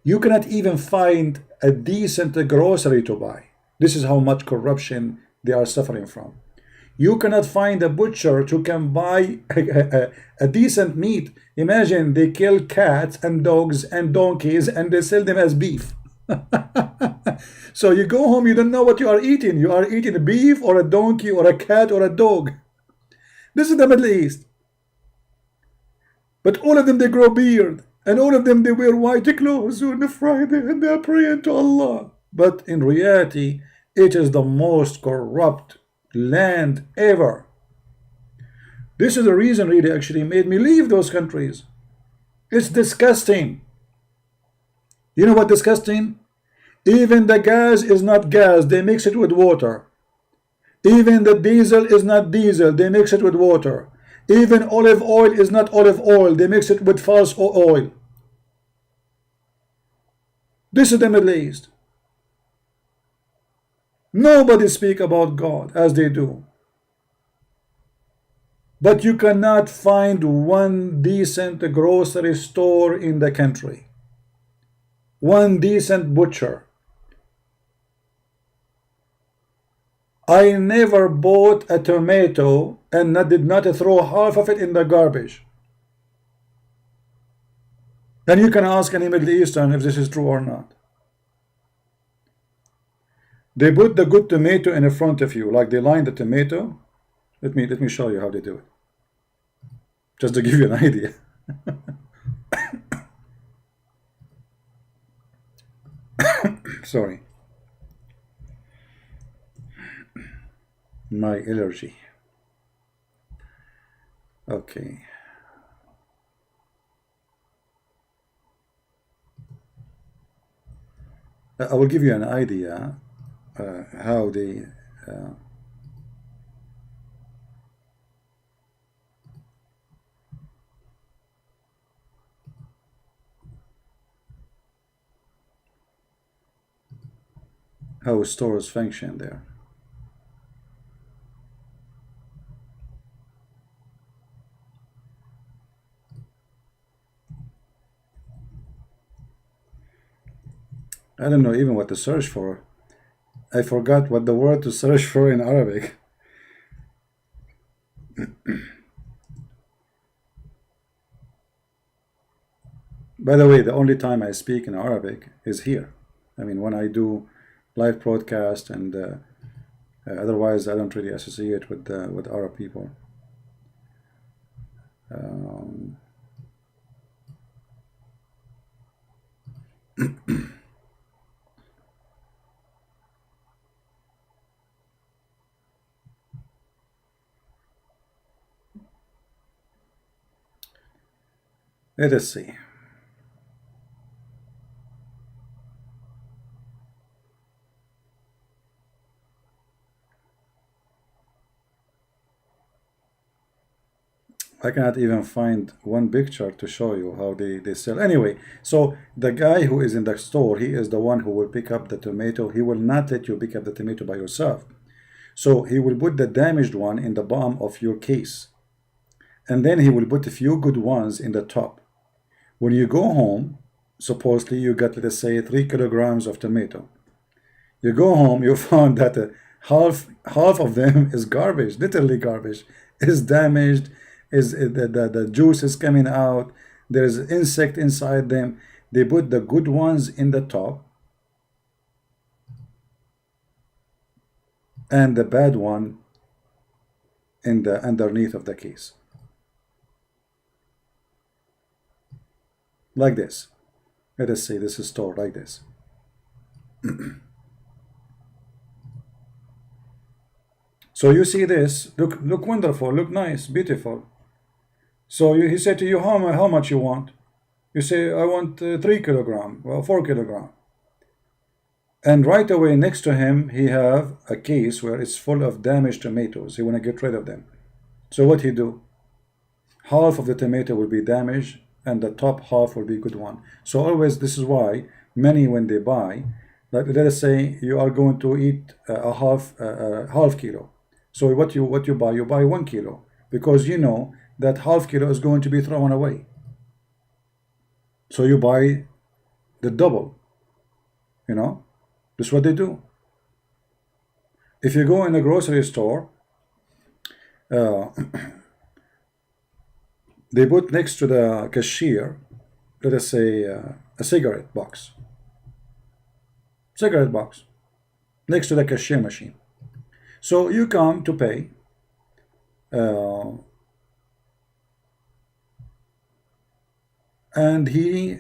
You cannot even find a decent grocery to buy. This is how much corruption they are suffering from. You cannot find a butcher who can buy a decent meat. Imagine they kill cats and dogs and donkeys and they sell them as beef. So you go home, you don't know what you are eating. You are eating a beef or a donkey or a cat or a dog. This is the Middle East. But all of them, they grow beard. And all of them, they wear white clothes on the Friday and they are praying to Allah. But in reality, it is the most corrupt land ever. This is the reason really actually made me leave those countries. It's disgusting. You know what disgusting? Even the gas is not gas, they mix it with water. Even the diesel is not diesel, they mix it with water. Even olive oil is not olive oil, they mix it with false oil. This is the Middle East. Nobody speak about God as they do. But you cannot find one decent grocery store in the country. One decent butcher. I never bought a tomato and did not throw half of it in the garbage. And you can ask any Middle Eastern if this is true or not. They put the good tomato in front of you, like they line the tomato. Let me show you how they do it, just to give you an idea. Sorry, my allergy. Okay. I will give you an idea how they how stores function there. I don't know even what to search for. I forgot what the word to search for in Arabic. By the way, the only time I speak in Arabic is here. I mean, when I do live broadcast, and otherwise I don't really associate with Arab people. Let us see. I cannot even find one picture to show you how they sell. Anyway, so the guy who is in the store, he is the one who will pick up the tomato. He will not let you pick up the tomato by yourself. So he will put the damaged one in the bottom of your case. And then he will put a few good ones in the top. When you go home, supposedly you got, let us say, 3 kilograms of tomato. You go home, you found that half of them is garbage, literally garbage, is damaged, is the juice is coming out, there's insect inside them. They put the good ones in the top and the bad one in the underneath of the case, like this. Let us say this is stored like this. So you see this, look wonderful, look nice, beautiful. So he said to you, how much you want? You say, I want 3 kilograms, well, 4 kilograms. And right away next to him, he have a case where it's full of damaged tomatoes. He want to get rid of them. So what he do? Half of the tomato will be damaged and the top half will be good one. So always, this is why many, when they buy, like let us say you are going to eat a half kilo. So what you buy? You buy 1 kilo because you know that half kilo is going to be thrown away. So you buy the double. You know, this is what they do. If you go in a grocery store, they put next to the cashier, let us say, a cigarette box. Cigarette box next to the cashier machine. So you come to pay. And he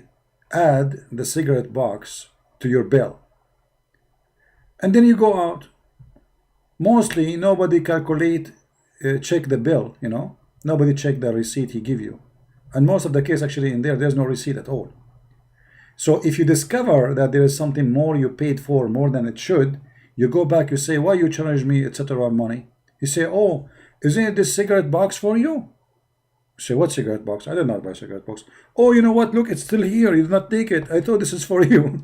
add the cigarette box to your bill. And then you go out. Mostly nobody calculate, check the bill, you know. Nobody check the receipt he give you. And most of the case actually in there's no receipt at all. So if you discover that there is something more you paid for, more than it should, you go back, you say, why you charge me, etc. money? You say, oh, isn't it this cigarette box for you? Say, what cigarette box? I did not buy a cigarette box. Oh, you know what? Look, it's still here. You did not take it. I thought this is for you.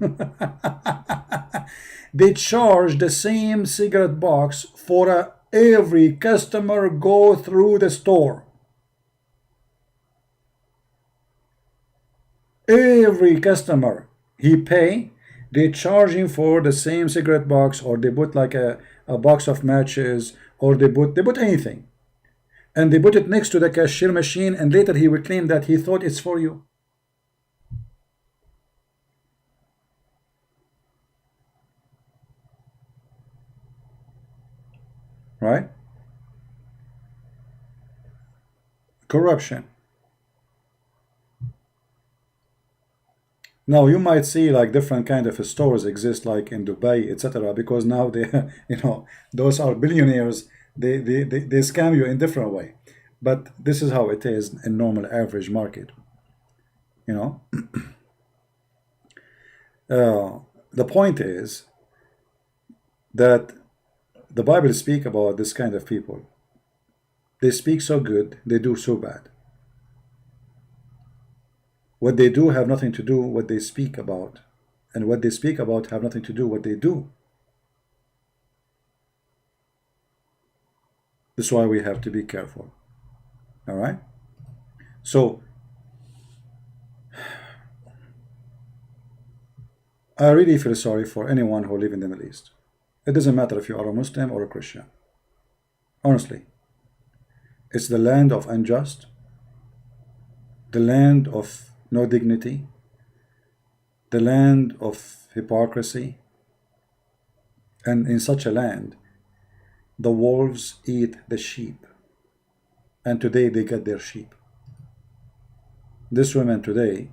They charge the same cigarette box for every customer go through the store. Every customer he pay, they charge him for the same cigarette box, or they put like a box of matches, or they put anything. And they put it next to the cashier machine, and later he will claim that he thought it's for you. Right? Corruption. Now you might see like different kind of stores exist like in Dubai, etc. because now they, you know, those are billionaires. They scam you in different way, but this is how it is in normal average market, you know. The point is that the Bible speak about this kind of people. They speak so good, they do so bad. What they do have nothing to do what they speak about, and what they speak about have nothing to do what they do. This is why we have to be careful. All right? So, I really feel sorry for anyone who live in the Middle East. It doesn't matter if you are a Muslim or a Christian. Honestly. It's the land of unjust, the land of no dignity, the land of hypocrisy. And in such a land, the wolves eat the sheep, and today they get their sheep. This woman today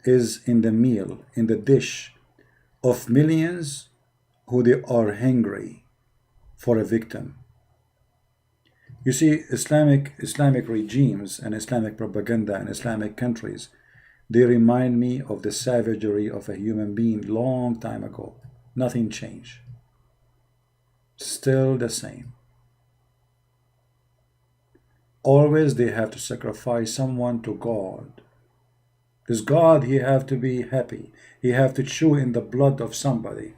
is in the meal, in the dish of millions who they are hungry for a victim. You see, Islamic regimes and Islamic propaganda and Islamic countries, they remind me of the savagery of a human being long time ago. Nothing changed. Still the same. Always they have to sacrifice someone to God. This God, he have to be happy. He have to chew in the blood of somebody.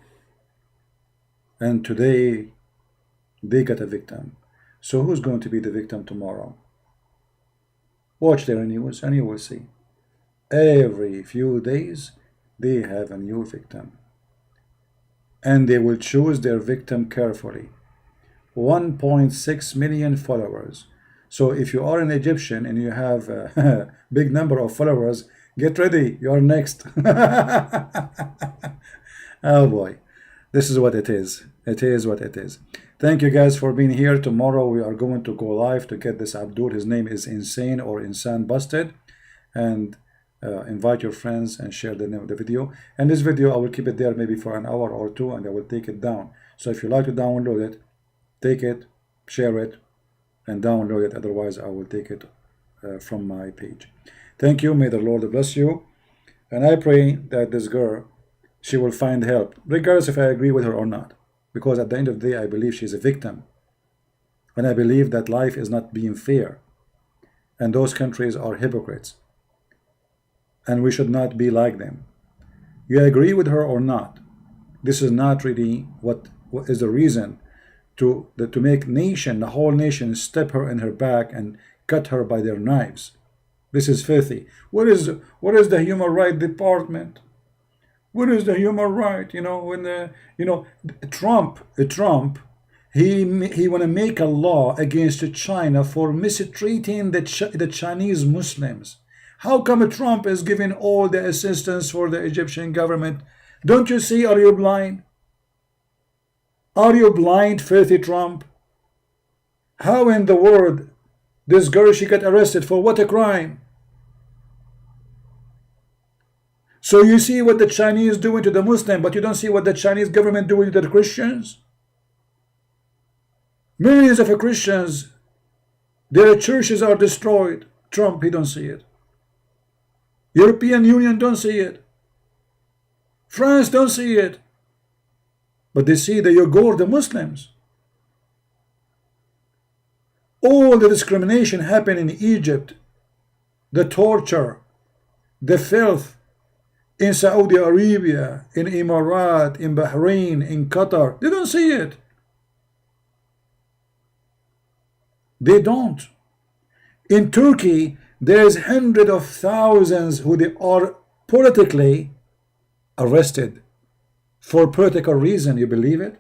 And today, they got a victim. So who's going to be the victim tomorrow? Watch their news and you will see. Every few days, they have a new victim. And they will choose their victim carefully. 1.6 million followers. So if you are an Egyptian and you have a big number of followers, get ready, you're next. Oh boy, this is what it is. It is what it is. Thank you guys for being here. Tomorrow we are going to go live to get this Abdul. His name is Insane or Insan Busted. And invite your friends and share the name of the video. And this video, I will keep it there maybe for an hour or two and I will take it down. So if you like to download it, take it, share it, and download it. Otherwise, I will take it from my page. Thank you. May the Lord bless you. And I pray that this girl, she will find help, regardless if I agree with her or not. Because at the end of the day, I believe she's a victim. And I believe that life is not being fair. And those countries are hypocrites. And we should not be like them. You agree with her or not, this is not really what is the reason to make the whole nation, step her in her back and cut her by their knives. This is filthy. What is the human right department? What is the human right? You know, when Trump, he want to make a law against China for mistreating the Chinese Muslims. How come Trump is giving all the assistance for the Egyptian government? Don't you see? Are you blind? Are you blind, filthy Trump? How in the world this girl, she got arrested for what a crime? So you see what the Chinese doing to the Muslim, but you don't see what the Chinese government doing to the Christians? Millions of Christians, their churches are destroyed. Trump, he don't see it. European Union don't see it. France don't see it. But they see the Uyghur, the Muslims. All the discrimination happened in Egypt, the torture, the filth in Saudi Arabia, in Emirat, in Bahrain, in Qatar. They don't see it. They don't. In Turkey, there's hundreds of thousands who they are politically arrested for political reason. You believe it?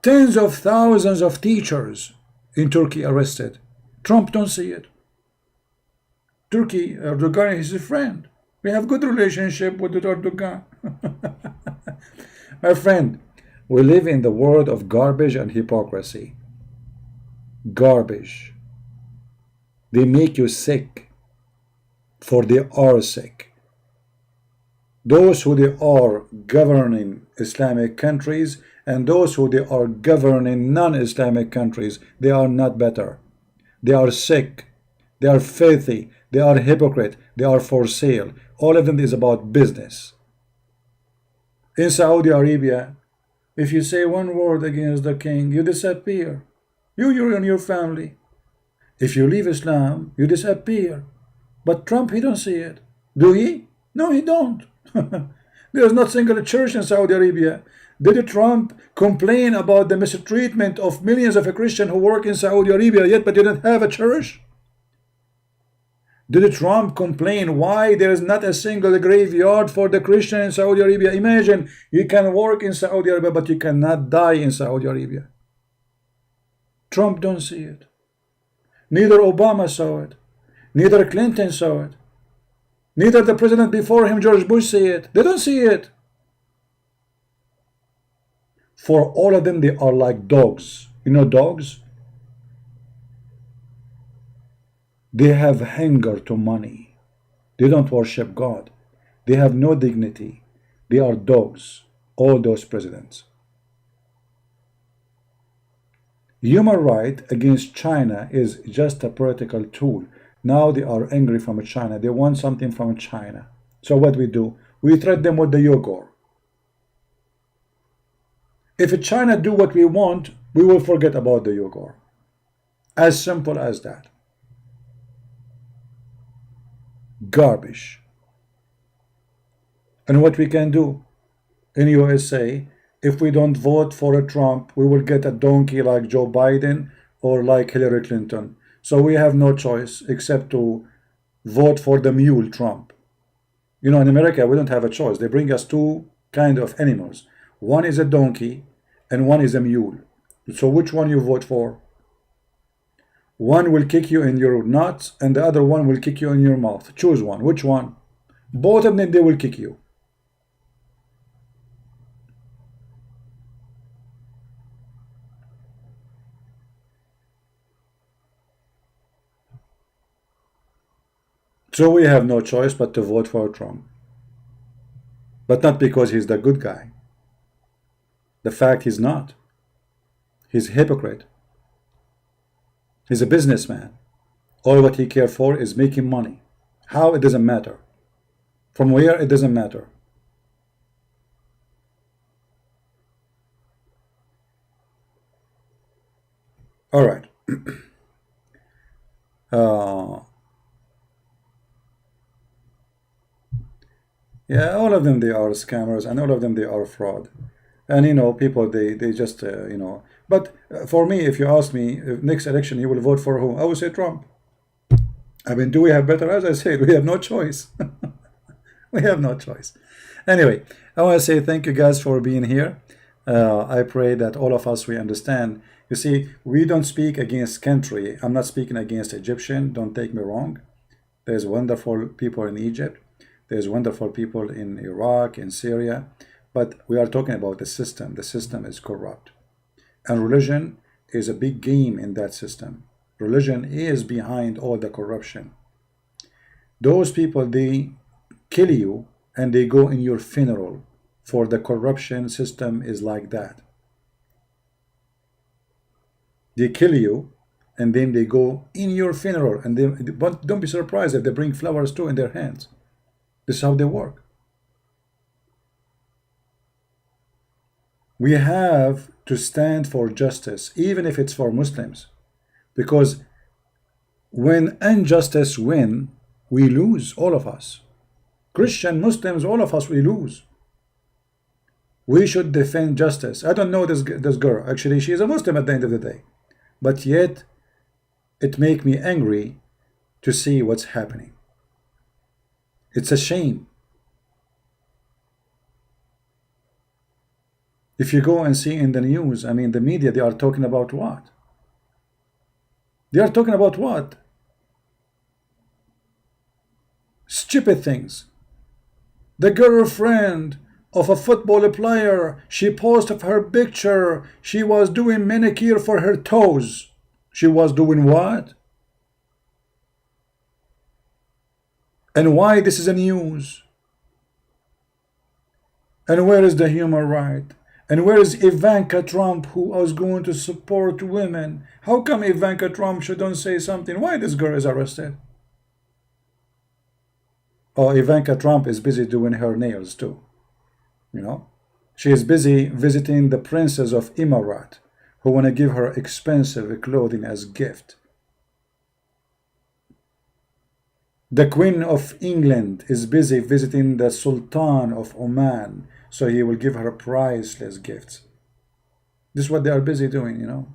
Tens of thousands of teachers in Turkey arrested. Trump don't see it. Turkey, Erdogan is his friend. We have good relationship with Erdogan. My friend, we live in the world of garbage and hypocrisy. Garbage. They make you sick, for they are sick. Those who they are governing Islamic countries and those who they are governing non-Islamic countries, they are not better. They are sick. They are filthy. They are hypocrite. They are for sale. All of them is about business. In Saudi Arabia, if you say one word against the king, you disappear. You and your family. If you leave Islam, you disappear. But Trump, he don't see it. Do he? No, he don't. There is not a single church in Saudi Arabia. Did Trump complain about the mistreatment of millions of Christians who work in Saudi Arabia yet but didn't have a church? Did Trump complain why there is not a single graveyard for the Christian in Saudi Arabia? Imagine, you can work in Saudi Arabia but you cannot die in Saudi Arabia. Trump don't see it. Neither Obama saw it. Neither Clinton saw it. Neither the president before him, George Bush, see it. They don't see it. For all of them, they are like dogs. You know dogs? They have hunger to money. They don't worship God. They have no dignity. They are dogs. All those presidents. Human right against China is just a political tool. Now they are angry from China. They want something from China. So what we do? We threat them with the Uyghur. If China do what we want, we will forget about the Uyghur. As simple as that. Garbage. And what we can do in USA, if we don't vote for a Trump, we will get a donkey like Joe Biden or like Hillary Clinton. So we have no choice except to vote for the mule Trump. You know, in America, we don't have a choice. They bring us two kind of animals. One is a donkey and one is a mule. So which one you vote for? One will kick you in your nuts and the other one will kick you in your mouth. Choose one. Which one? Both of them, they will kick you. So we have no choice but to vote for Trump. But not because he's the good guy. The fact he's not. He's a hypocrite. He's a businessman. All what he cares for is making money. How? It doesn't matter. From where? It doesn't matter. All right. Yeah, all of them, they are scammers, and all of them, they are fraud. And you know, people, they just you know. But for me, if you ask me, if next election you will vote for who, I would say Trump. I mean, do we have better? As I said, we have no choice. We have no choice. Anyway, I want to say thank you guys for being here. I pray that all of us, we understand. You see, we don't speak against country. I'm not speaking against Egyptian. Don't take me wrong. There's wonderful people in Egypt. There's wonderful people in Iraq, in Syria. But we are talking about the system. The system is corrupt. And religion is a big game in that system. Religion is behind all the corruption. Those people, they kill you and they go in your funeral. For the corruption system is like that. They kill you and then they go in your funeral, and they, but don't be surprised if they bring flowers too in their hands. This is how they work. We have to stand for justice, even if it's for Muslims, because when injustice win, we lose, all of us. Christian, Muslims, all of us, we lose. We should defend justice. I don't know this girl. Actually, she is a Muslim at the end of the day. But yet, it makes me angry to see what's happening. It's a shame. If you go and see in the news, I mean, the media, they are talking about what? They are talking about what? Stupid things. The girlfriend of a football player, she posted her picture. She was doing manicure for her toes. She was doing what? And why this is a news? And where is the human right? And where is Ivanka Trump, who was going to support women? How come Ivanka Trump shouldn't say something? Why this girl is arrested? Oh, Ivanka Trump is busy doing her nails too. You know, she is busy visiting the princes of Emirat, who want to give her expensive clothing as gift. The Queen of England is busy visiting the Sultan of Oman, so he will give her priceless gifts. This is what they are busy doing, you know.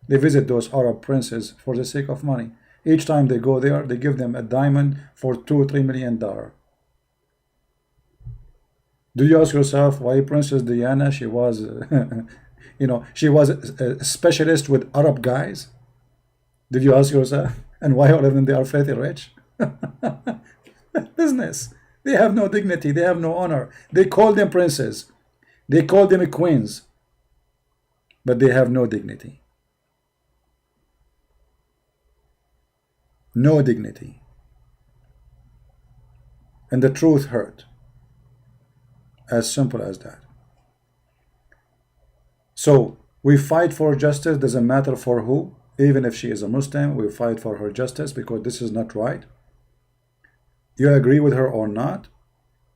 They visit those Arab princes for the sake of money. Each time they go there, they give them a diamond for $2 or $3 million. Do you ask yourself why Princess Diana, she was, you know, she was a specialist with Arab guys? Did you ask yourself? And why all of them, they are filthy rich? Business. They have no dignity. They have no honor. They call them princes. They call them queens. But they have no dignity. No dignity. And the truth hurt. As simple as that. So We fight for justice, doesn't matter for who. Even if she is a Muslim, we fight for her justice because this is not right. You agree with her or not?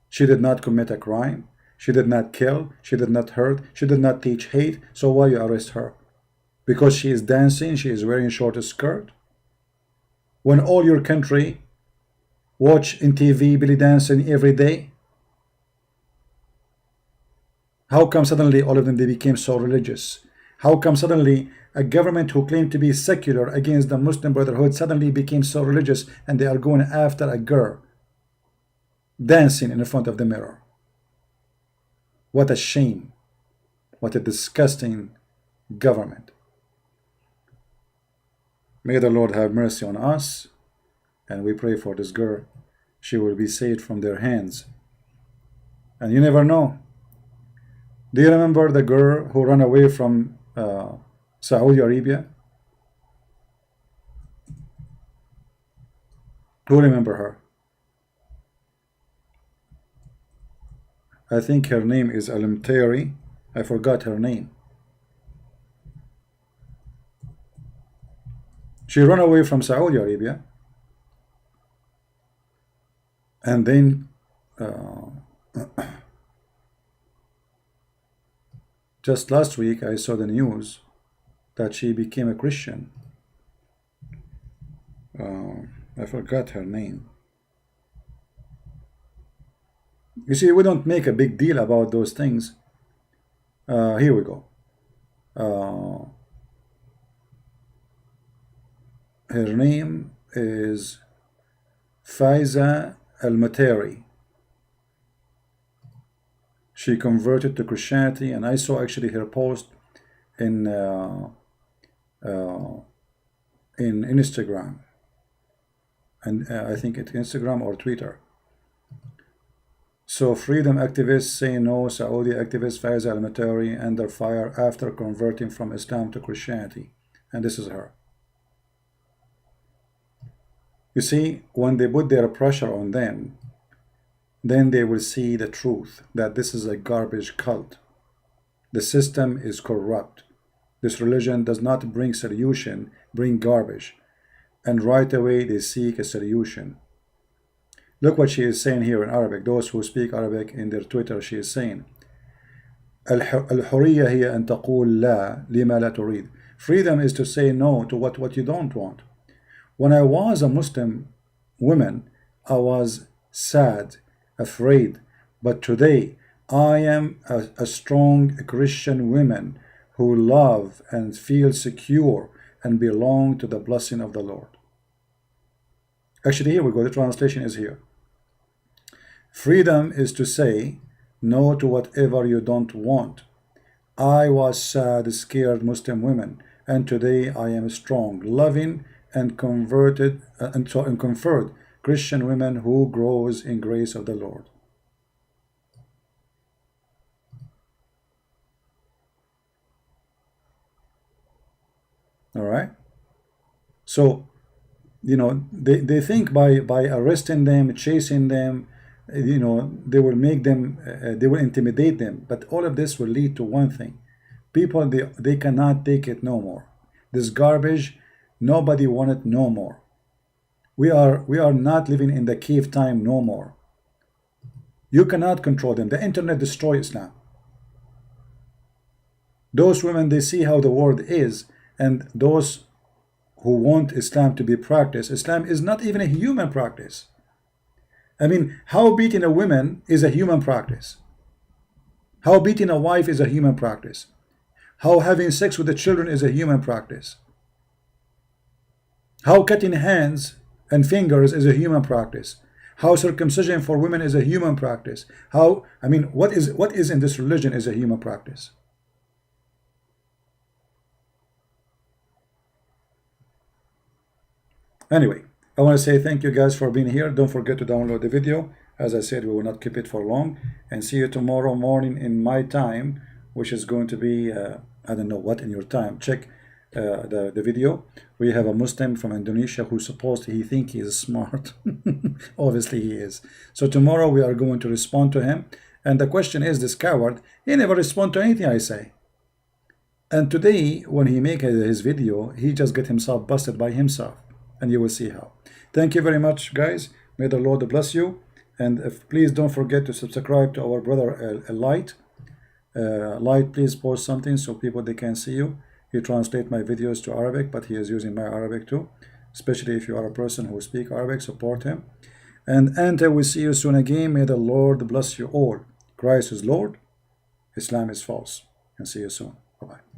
She did not commit a crime. She did not kill. She did not hurt. She did not teach hate. So why you arrest her? Because she is dancing, she is wearing short skirt? When all your country watch in TV belly dancing every day? How come suddenly all of them they became so religious? How come suddenly a government who claimed to be secular against the Muslim Brotherhood suddenly became so religious and they are going after a girl dancing in front of the mirror? What a shame. What a disgusting government. May the Lord have mercy on us, and we pray for this girl. She will be saved from their hands. And you never know. Do you remember the girl who ran away from Saudi Arabia? Who remember her? I think her name is Alimtari. I forgot her name. She ran away from Saudi Arabia, and then just last week I saw the news that she became a Christian. I forgot her name. You see, we don't make a big deal about those things. Here we go. Her name is Faiza Al-Matari. She converted to Christianity, and I saw actually her post in Instagram, and I think it's Instagram or Twitter. So freedom activists say no. Saudi activist Faiza Al-Matari under fire after converting from Islam to Christianity, and this is her. You see, when they put their pressure on them, then they will see the truth, that this is a garbage cult. The system is corrupt. This religion does not bring solution, bring garbage. And right away they seek a solution. Look what she is saying here in Arabic. Those who speak Arabic in their Twitter, she is saying, الحرية هي أن تقول لا لما لا تريد. Freedom is to say no to what you don't want. When I was a Muslim woman, I was sad, afraid, but today I am a strong Christian woman who love and feel secure and belong to the blessing of the Lord. Actually, here we go. The translation is here. Freedom is to say no to whatever you don't want. I was sad, scared Muslim woman, and today I am strong, loving, and converted and conferred Christian women who grows in grace of the Lord. All right. So, you know, they think by arresting them, chasing them, you know, they will make them, they will intimidate them. But all of this will lead to one thing: people they cannot take it no more. This garbage. Nobody want it no more. We are not living in the cave time no more. You cannot control them. The internet destroys Islam. Those women, they see how the world is, and those who want Islam to be practiced, Islam is not even a human practice. I mean, how beating a woman is a human practice. How beating a wife is a human practice. How having sex with the children is a human practice. How cutting hands and fingers is a human practice. How circumcision for women is a human practice. How, I mean, what is in this religion is a human practice. Anyway, I want to say thank you guys for being here. Don't forget to download the video. As I said, we will not keep it for long. And see you tomorrow morning in my time, which is going to be, I don't know what in your time. Check the video. We have a Muslim from Indonesia who he think he is smart. Obviously he is. So tomorrow we are going to respond to him, and the question is, this coward, he never respond to anything I say. And today, when he make his video, he just get himself busted by himself, and you will see how. Thank you very much, guys. May the Lord bless you. And please don't forget to subscribe to our brother Light. Light, please post something so people they can see you. He translate my videos to Arabic, but he is using my Arabic too. Especially if you are a person who speak Arabic, support him. And until we see you soon again, may the Lord bless you all. Christ is Lord, Islam is false. And see you soon. Bye-bye.